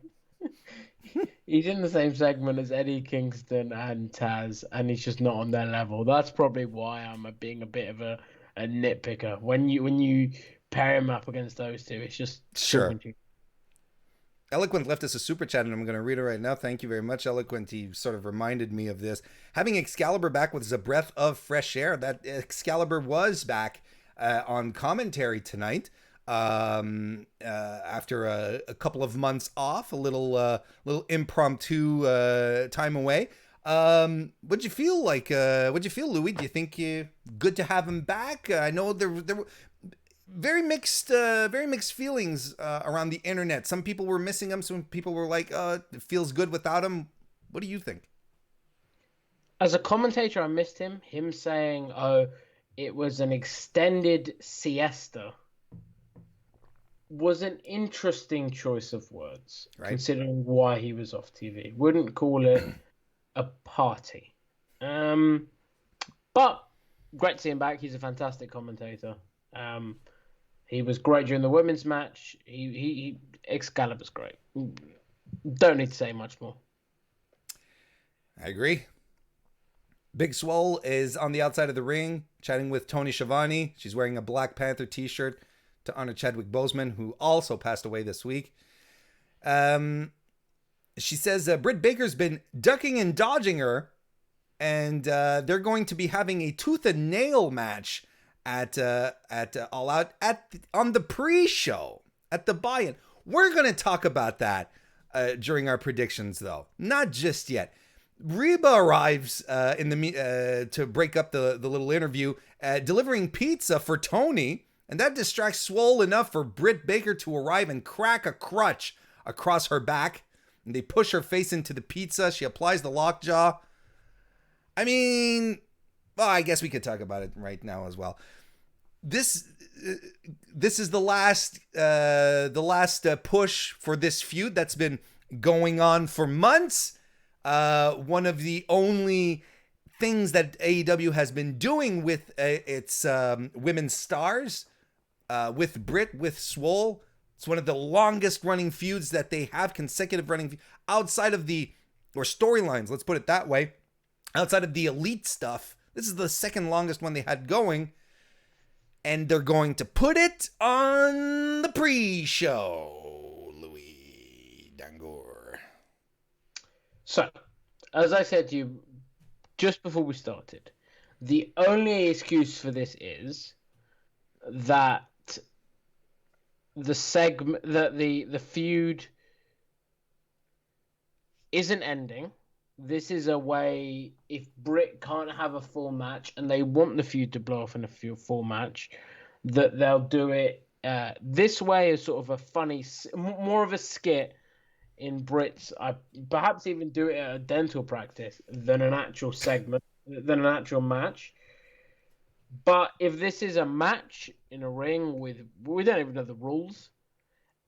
Speaker 2: He's in the same segment as Eddie Kingston and Taz, and he's just not on their level. That's probably why I'm being a bit of a nitpicker. When you pair him up against those two, it's just
Speaker 1: sure. Eloquent left us a super chat, and I'm going to read it right now. Thank you very much, Eloquent. He sort of reminded me of this. Having Excalibur back was a breath of fresh air. That Excalibur was back on commentary tonight. After a couple of months off, a little impromptu time away. What'd you feel like? What'd you feel, Louis? Do you think good to have him back? I know there were very mixed feelings around the internet. Some people were missing him. Some people were like, it feels good without him. What do you think?
Speaker 2: As a commentator, I missed him. Him saying, "Oh, it was an extended siesta," was an interesting choice of words, right, considering why he was off TV. Wouldn't call it a party. But great to see him back. He's a fantastic commentator. He was great during the women's match. He Excalibur's great. Don't need to say much more.
Speaker 1: I agree. Big Swole is on the outside of the ring, chatting with Tony Schiavone. She's wearing a Black Panther t-shirt to honor Chadwick Boseman, who also passed away this week. She says Britt Baker's been ducking and dodging her, and they're going to be having a tooth and nail match at All Out on the pre-show at the buy-in. We're going to talk about that during our predictions, though. Not just yet. Reba arrives to break up the little interview, delivering pizza for Tony, and that distracts Swole enough for Britt Baker to arrive and crack a crutch across her back. And they push her face into the pizza. She applies the lockjaw. I mean, well, I guess we could talk about it right now as well. This is the last push for this feud that's been going on for months. One of the only things that AEW has been doing with its women's stars, with Britt, with Swole. It's one of the longest running feuds that they have, consecutive running outside of or storylines, let's put it that way. Outside of the elite stuff, this is the second longest one they had going. And they're going to put it on the pre-show, Louis Dangoor.
Speaker 2: So, as I said to you just before we started, the only excuse for this is that the feud isn't ending. This is a way, if Britt can't have a full match and they want the feud to blow off in a full match, that they'll do it this way as sort of a funny, more of a skit in Britt's, perhaps even do it at a dental practice than an actual segment, than an actual match. But if this is a match in a ring we don't even know the rules,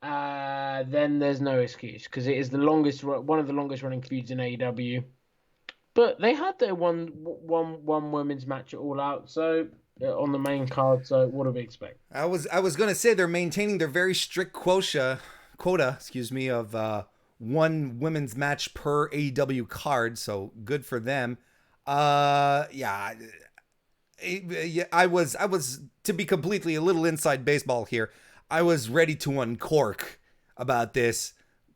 Speaker 2: then there's no excuse, because it is one of the longest running feuds in AEW. But they had their one women's match at All Out, so on the main card. So what do we expect?
Speaker 1: I was gonna say they're maintaining their very strict quota, of one women's match per AEW card. So good for them. I was, to be completely a little inside baseball here, I was ready to uncork about this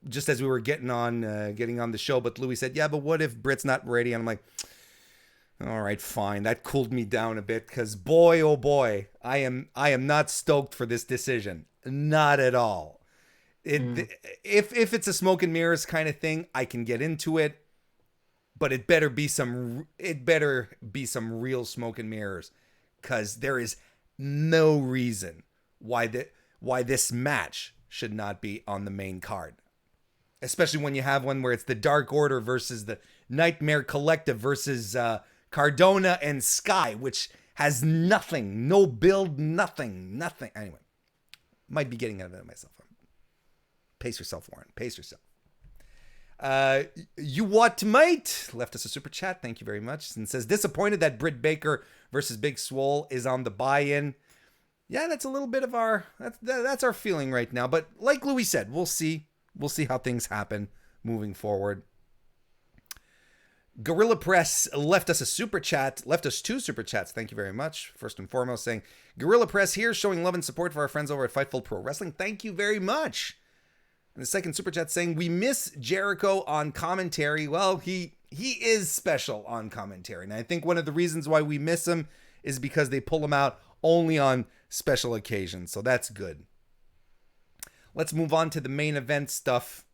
Speaker 1: just as we were getting on the show. But Louis said, yeah, but what if Britt's not ready? And I'm like, all right, fine. That cooled me down a bit, because boy, oh boy, I am not stoked for this decision. Not at all. If it's a smoke and mirrors kind of thing, I can get into it. But it better be some real smoke and mirrors, because there is no reason why this match should not be on the main card. Especially when you have one where it's the Dark Order versus the Nightmare Collective versus Cardona and Sky, which has nothing, no build, nothing. Anyway, might be getting ahead of myself. Pace yourself, Warren. Pace yourself. You what, mate? Left us a super chat. Thank you very much. And says, disappointed that Britt Baker versus Big Swole is on the buy-in. Yeah, that's a little bit of that's our feeling right now. But like Louis said, we'll see. We'll see how things happen moving forward. Gorilla Press left us a super chat. Left us 2 super chats. Thank you very much. First and foremost, saying, Gorilla Press here, showing love and support for our friends over at Fightful Pro Wrestling. Thank you very much. And the second super chat saying, we miss Jericho on commentary. Well, he is special on commentary. And I think one of the reasons why we miss him is because they pull him out only on special occasions. So that's good. Let's move on to the main event stuff.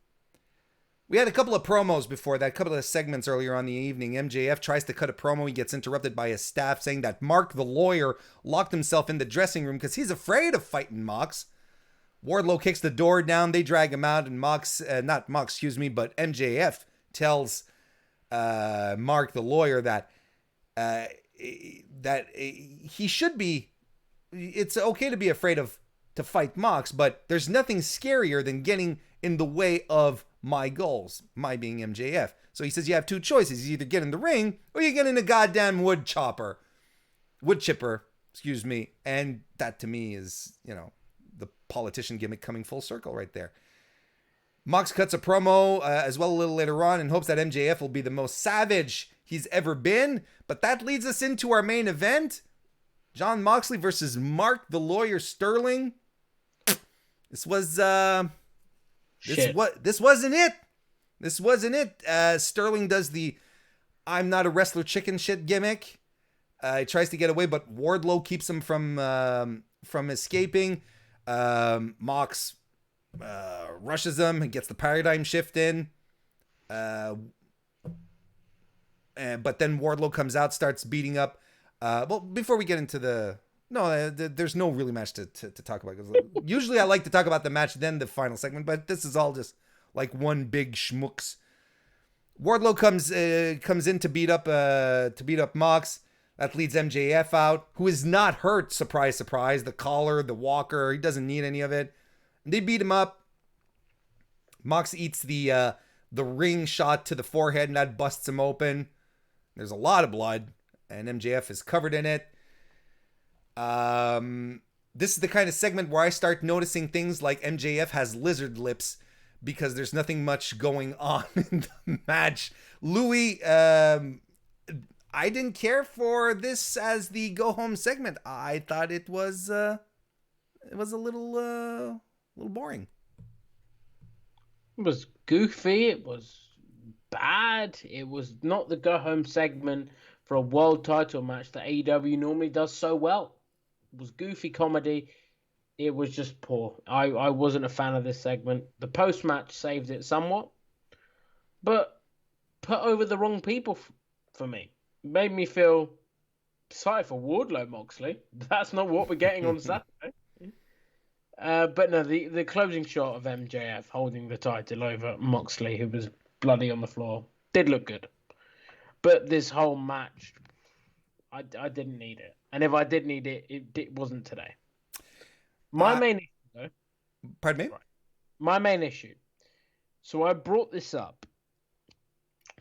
Speaker 1: We had a couple of promos before that, a couple of segments earlier on the evening. MJF tries to cut a promo. He gets interrupted by his staff saying that Mark the lawyer locked himself in the dressing room because he's afraid of fighting Mox. Wardlow kicks the door down. They drag him out, and MJF tells Mark the lawyer that he should be. It's okay to be afraid to fight Mox, but there's nothing scarier than getting in the way of my goals. My being MJF. So he says you have 2 choices: you either get in the ring or you get in a goddamn wood chipper. And that to me is, the politician gimmick coming full circle right there. Mox cuts a promo as well a little later on and hopes that MJF will be the most savage he's ever been. But that leads us into our main event. Jon Moxley versus Mark the Lawyer Sterling. This wasn't it. Sterling does the I'm not a wrestler chicken shit gimmick. He tries to get away, but Wardlow keeps him from escaping. Mox rushes him and gets the paradigm shift in. But then Wardlow comes out, starts beating up. Well, before we get into there's no really match to talk about. Usually I like to talk about the match, then the final segment, but this is all just like one big schmooks. Wardlow comes in to beat up Mox. That leads MJF out, who is not hurt. Surprise, surprise. The collar, the walker, he doesn't need any of it. And they beat him up. Mox eats the ring shot to the forehead, and that busts him open. There's a lot of blood, and MJF is covered in it. This is the kind of segment where I start noticing things like MJF has lizard lips because there's nothing much going on in the match. Louis, I didn't care for this as the go home segment. I thought it was a little boring.
Speaker 2: It was goofy. It was bad. It was not the go home segment for a world title match that AEW normally does so well. It was goofy comedy. It was just poor. I wasn't a fan of this segment. The post match saved it somewhat, but put over the wrong people for me. Made me feel sorry for Wardlow Moxley. That's not what we're getting on Saturday. But no, the closing shot of MJF holding the title over Moxley, who was bloody on the floor, did look good. But this whole match, I didn't need it. And if I did need it, it wasn't today. My main issue, though.
Speaker 1: Pardon me?
Speaker 2: Right, my main issue. So I brought this up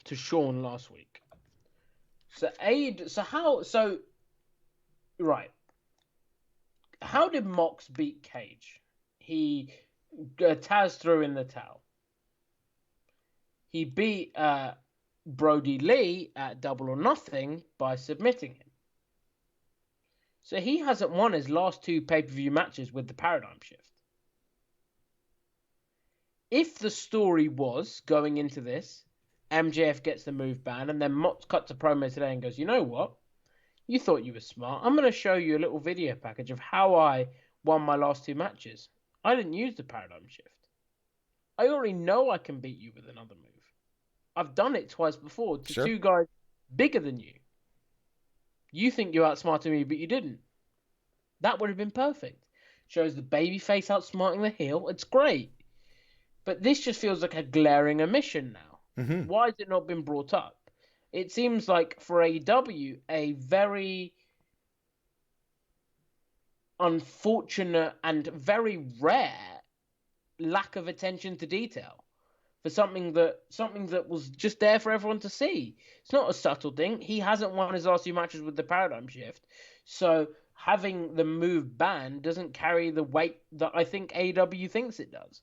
Speaker 2: to Sean last week. How did Mox beat Cage? Taz threw in the towel. He beat Brody Lee at Double or Nothing by submitting him. So he hasn't won his last 2 pay-per-view matches with the paradigm shift. If the story was going into this, MJF gets the move ban, and then Mox cuts a promo today and goes, you know what? You thought you were smart. I'm going to show you a little video package of how I won my last 2 matches. I didn't use the paradigm shift. I already know I can beat you with another move. I've done it twice before to 2 guys bigger than you. You think you outsmarted me, but you didn't. That would have been perfect. Shows the babyface outsmarting the heel. It's great. But this just feels like a glaring omission now. Mm-hmm. Why has it not been brought up? It seems like for AEW, a very unfortunate and very rare lack of attention to detail for something that was just there for everyone to see. It's not a subtle thing. He hasn't won his last 2 matches with the paradigm shift, so having the move banned doesn't carry the weight that I think AEW thinks it does.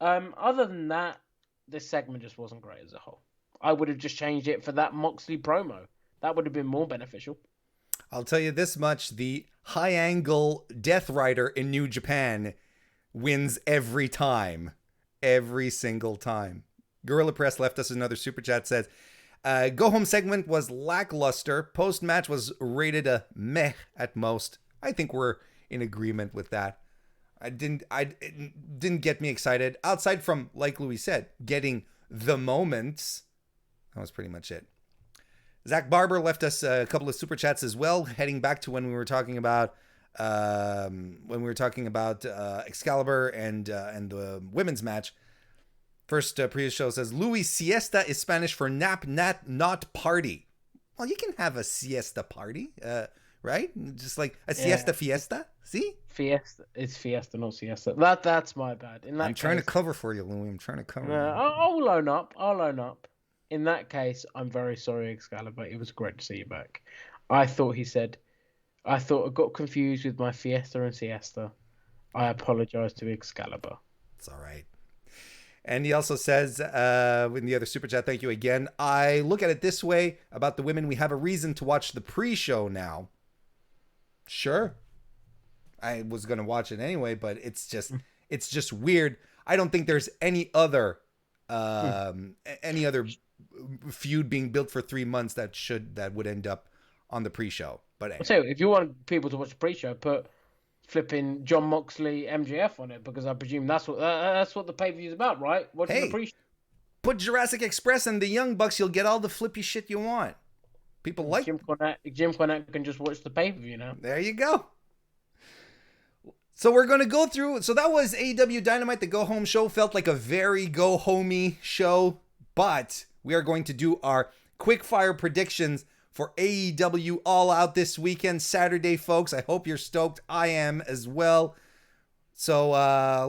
Speaker 2: Other than that, this segment just wasn't great as a whole. I would have just changed it for that Moxley promo. That would have been more beneficial.
Speaker 1: I'll tell you this much. The high angle Death Rider in New Japan wins every time. Every single time. Gorilla Press left us another super chat, says, go home segment was lackluster. Post match was rated a meh at most. I think we're in agreement with that. It didn't get me excited. Outside from, like Louis said, getting the moments. That was pretty much it. Zach Barber left us a couple of super chats as well, heading back to when we were talking about Excalibur and the women's match. First pre-show says, Louis, siesta is Spanish for nap, not party. Well, you can have a siesta party, right? Just like a siesta fiesta. See?
Speaker 2: Fiesta. It's fiesta, not siesta. That's my bad.
Speaker 1: I'm trying to cover for you, Louis. I'm trying to cover.
Speaker 2: I'll loan up. In that case, I'm very sorry, Excalibur. It was great to see you back. I thought I got confused with my fiesta and siesta. I apologize to Excalibur.
Speaker 1: It's all right. And he also says, in the other super chat, thank you again. I look at it this way about the women. We have a reason to watch the pre-show now. Sure. I was going to watch it anyway, but it's just weird. I don't think there's any other feud being built for 3 months that would end up on the pre-show. But anyway.
Speaker 2: So if you want people to watch the pre-show, put flipping John Moxley MJF on it, because I presume that's what the pay-per-view is about, right? Watching the
Speaker 1: Hey,
Speaker 2: pre-show.
Speaker 1: put Jurassic Express and the Young Bucks, you'll get all the flippy shit you want. People like
Speaker 2: Jim Cornette can just watch the pay-per-view now.
Speaker 1: There you go. So we're going to go through. So that was AEW Dynamite. The go home show felt like a very go homey show, but we are going to do our quick fire predictions for AEW All Out this weekend, Saturday, folks. I hope you're stoked. I am as well. So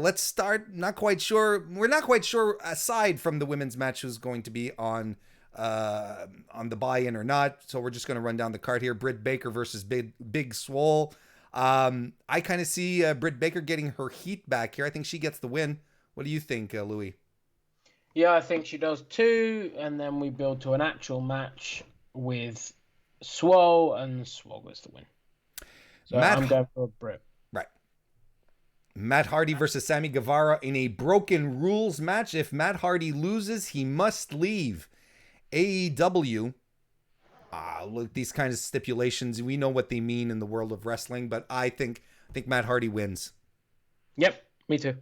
Speaker 1: let's start. Not quite sure. We're not quite sure, aside from the women's match, who's going to be on the buy-in or not. So we're just going to run down the card here. Britt Baker versus Big Swole. I kind of see Britt Baker getting her heat back here. I think she gets the win. What do you think, Louis?
Speaker 2: Yeah, I think she does too. And then we build to an actual match with Swole, and Swole gets the win. So I'm going for Britt.
Speaker 1: Right. Matt Hardy versus Sammy Guevara in a broken rules match. If Matt Hardy loses, he must leave AEW. Look, these kinds of stipulations, we know what they mean in the world of wrestling, but I think Matt Hardy wins.
Speaker 2: Yep, me too.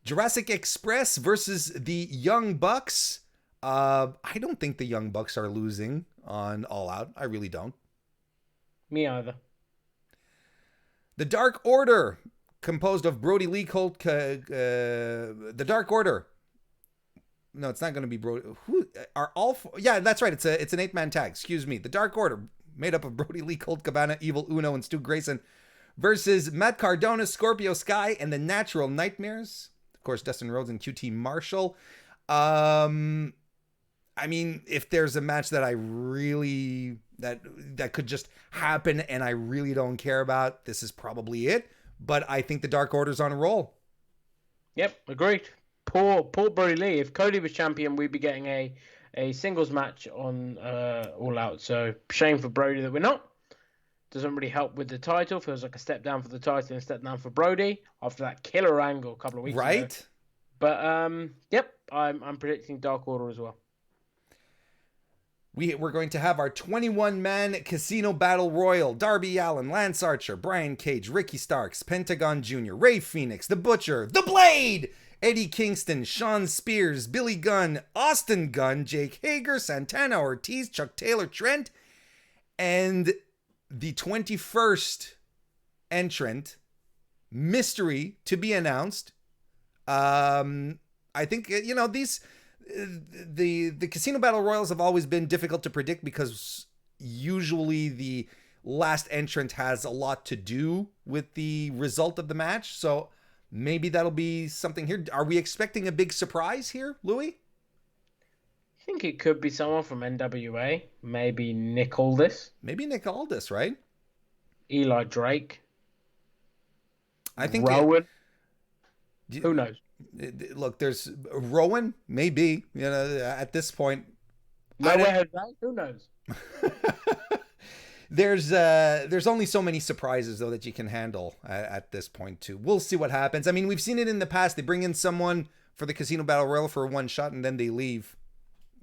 Speaker 1: Jurassic Express versus the Young Bucks. I don't think the Young Bucks are losing on All Out. I really don't.
Speaker 2: Me either.
Speaker 1: The Dark Order, composed of Brody Lee Colt. The Dark Order. No, it's not going to be Brody. Who are all? Yeah, that's right. It's an 8-man tag. Excuse me. The Dark Order, made up of Brody Lee, Colt Cabana, Evil Uno, and Stu Grayson, versus Matt Cardona, Scorpio Sky, and the Natural Nightmares. Of course, Dustin Rhodes and QT Marshall. I mean, if there's a match that I really that could just happen and I really don't care about, this is probably it. But I think the Dark Order's on a roll.
Speaker 2: Yep, agreed. Poor Brody Lee. If Cody was champion, we'd be getting a singles match on All Out. So shame for Brody that we're not. Doesn't really help with the title. Feels like a step down for the title and a step down for Brody after that killer angle a couple of weeks ago.
Speaker 1: Right?
Speaker 2: But yep, I'm predicting Dark Order as well.
Speaker 1: We're going to have our 21-man Casino Battle Royal. Darby Allin, Lance Archer, Brian Cage, Ricky Starks, Pentagon Jr., Ray Phoenix, The Butcher, The Blade, Eddie Kingston, Sean Spears, Billy Gunn, Austin Gunn, Jake Hager, Santana, Ortiz, Chuck Taylor, Trent, and the 21st entrant, mystery to be announced. I think, these... The Casino Battle Royals have always been difficult to predict because usually the last entrant has a lot to do with the result of the match. So maybe that'll be something here. Are we expecting a big surprise here, Louis?
Speaker 2: I think it could be someone from NWA. Maybe Nick Aldis.
Speaker 1: Maybe Nick Aldis, right?
Speaker 2: Eli Drake.
Speaker 1: I think
Speaker 2: Rowan. Who knows?
Speaker 1: Look, there's Rowan, maybe, at this point.
Speaker 2: Who knows?
Speaker 1: There's only so many surprises, though, that you can handle at this point, too. We'll see what happens. I mean, we've seen it in the past. They bring in someone for the Casino Battle Royal for one shot, and then they leave.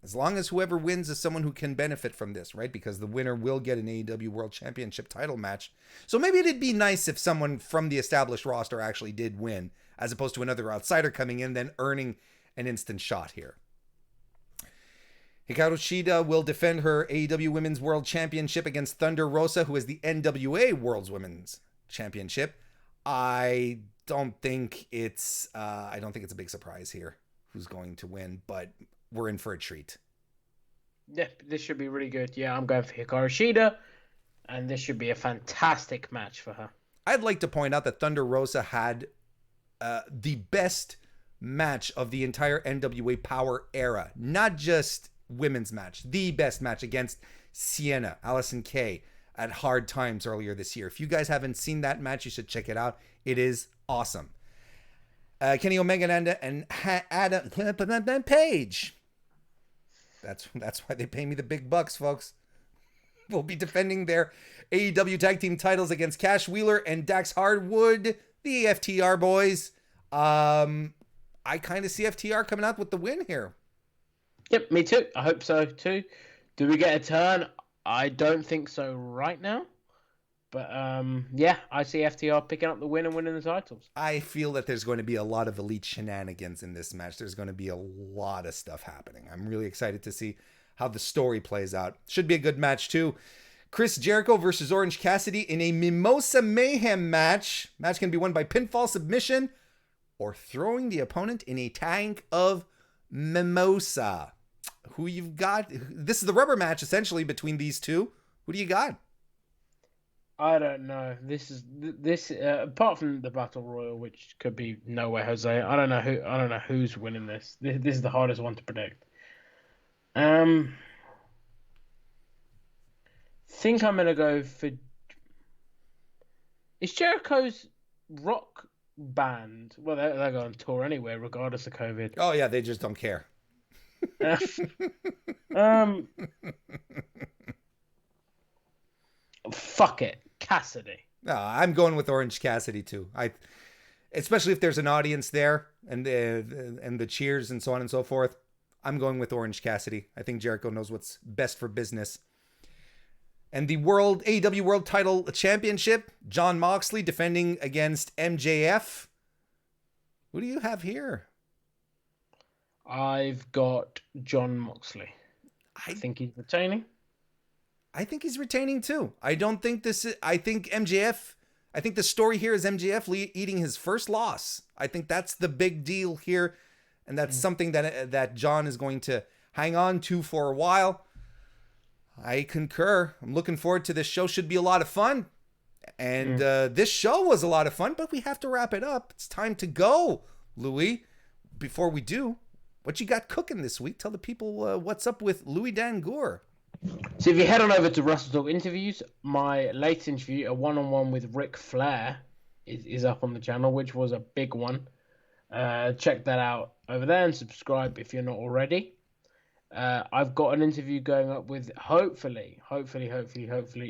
Speaker 1: As long as whoever wins is someone who can benefit from this, right? Because the winner will get an AEW World Championship title match. So maybe it'd be nice if someone from the established roster actually did win, as opposed to another outsider coming in, then earning an instant shot here. Hikaru Shida will defend her AEW Women's World Championship against Thunder Rosa, who is the NWA World's Women's Championship. I don't think it's a big surprise here who's going to win, but we're in for a treat.
Speaker 2: Yeah, this should be really good. Yeah, I'm going for Hikaru Shida, and this should be a fantastic match for her.
Speaker 1: I'd like to point out that Thunder Rosa had the best match of the entire NWA Power era, not just women's match, the best match against Sienna, Allison Kay at Hard Times earlier this year. If you guys haven't seen that match, you should check it out. It is awesome. Kenny Omega and Adam Page. That's why they pay me the big bucks, folks. Will be defending their AEW Tag Team titles against Cash Wheeler and Dax Hardwood, the FTR boys. I kind of see FTR coming out with the win here.
Speaker 2: Yep, me too. I hope so too. Do we get a turn? I don't think so right now. But yeah, I see FTR picking up the win and winning the titles.
Speaker 1: I feel that there's going to be a lot of elite shenanigans in this match. There's going to be a lot of stuff happening. I'm really excited to see how the story plays out. Should be a good match too. Chris Jericho versus Orange Cassidy in a Mimosa Mayhem match. Match can be won by pinfall submission or throwing the opponent in a tank of mimosa. Who you've got? This is the rubber match essentially between these two. Who do you got?
Speaker 2: I don't know. This apart from the Battle Royal, which could be No Way Jose. I don't know who's winning this. This is the hardest one to predict. Think I'm gonna go for. Is Jericho's rock band? Well, they're going on tour anyway, regardless of COVID.
Speaker 1: Oh yeah, they just don't care.
Speaker 2: Fuck it, Cassidy.
Speaker 1: No, I'm going with Orange Cassidy too. Especially if there's an audience there and the cheers and so on and so forth. I'm going with Orange Cassidy. I think Jericho knows what's best for business. And the AEW World Title Championship, Jon Moxley defending against MJF. Who do you have here?
Speaker 2: I've got Jon Moxley. I think he's retaining.
Speaker 1: I think he's retaining too. I think MJF. I think the story here is MJF eating his first loss. I think that's the big deal here, and that's something that Jon is going to hang on to for a while. I concur. I'm looking forward to this show. Should be a lot of fun. And this show was a lot of fun, but we have to wrap it up. It's time to go, Louis. Before we do, what you got cooking this week? Tell the people what's up with Louis Dangoor.
Speaker 2: So if you head on over to Wrestle Talk Interviews, my latest interview, a one-on-one with Ric Flair, is up on the channel, which was a big one. Check that out over there and subscribe if you're not already. I've got an interview going up with hopefully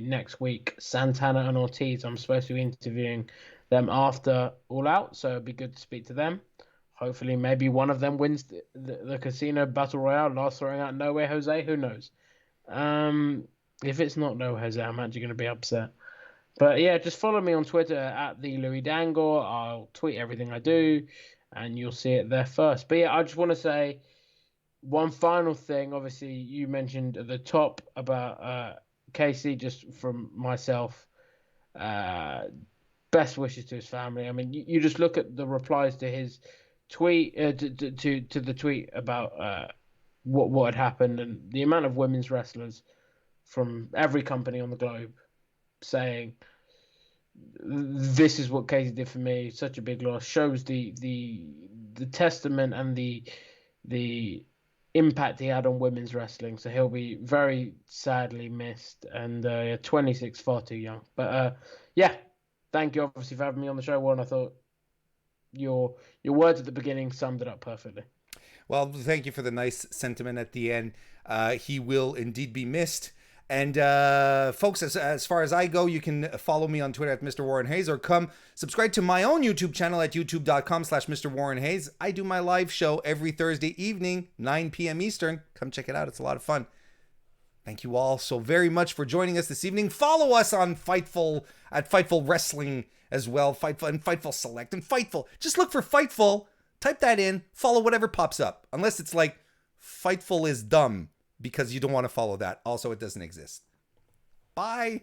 Speaker 2: next week, Santana and Ortiz. I'm supposed to be interviewing them after All Out, so it'd be good to speak to them. Hopefully, maybe one of them wins the Casino Battle Royale, last throwing out No Way Jose. Who knows? If it's not No Way Jose, I'm actually going to be upset. But yeah, just follow me on Twitter at the Louis Dangoor. I'll tweet everything I do, and you'll see it there first. But yeah, I just want to say one final thing. Obviously, you mentioned at the top about Casey, just from myself. Best wishes to his family. I mean, you just look at the replies to his tweet, to the tweet about what had happened, and the amount of women's wrestlers from every company on the globe saying, "This is what Casey did for me. Such a big loss." Shows the testament and the impact he had on women's wrestling. So he'll be very sadly missed. And 26, far too young. But yeah, thank you obviously for having me on the show, Warren. I thought your words at the beginning summed it up perfectly.
Speaker 1: Well, thank you for the nice sentiment at the end. He will indeed be missed. And folks, as far as I go, you can follow me on Twitter at Mr. Warren Hayes, or come subscribe to my own YouTube channel at youtube.com/Mr. Warren Hayes. I do my live show every Thursday evening, 9 p.m. Eastern. Come check it out. It's a lot of fun. Thank you all so very much for joining us this evening. Follow us on Fightful at Fightful Wrestling as well. Fightful and Fightful Select and Fightful. Just look for Fightful. Type that in. Follow whatever pops up. Unless it's like Fightful is dumb, because you don't want to follow that. Also, it doesn't exist. Bye.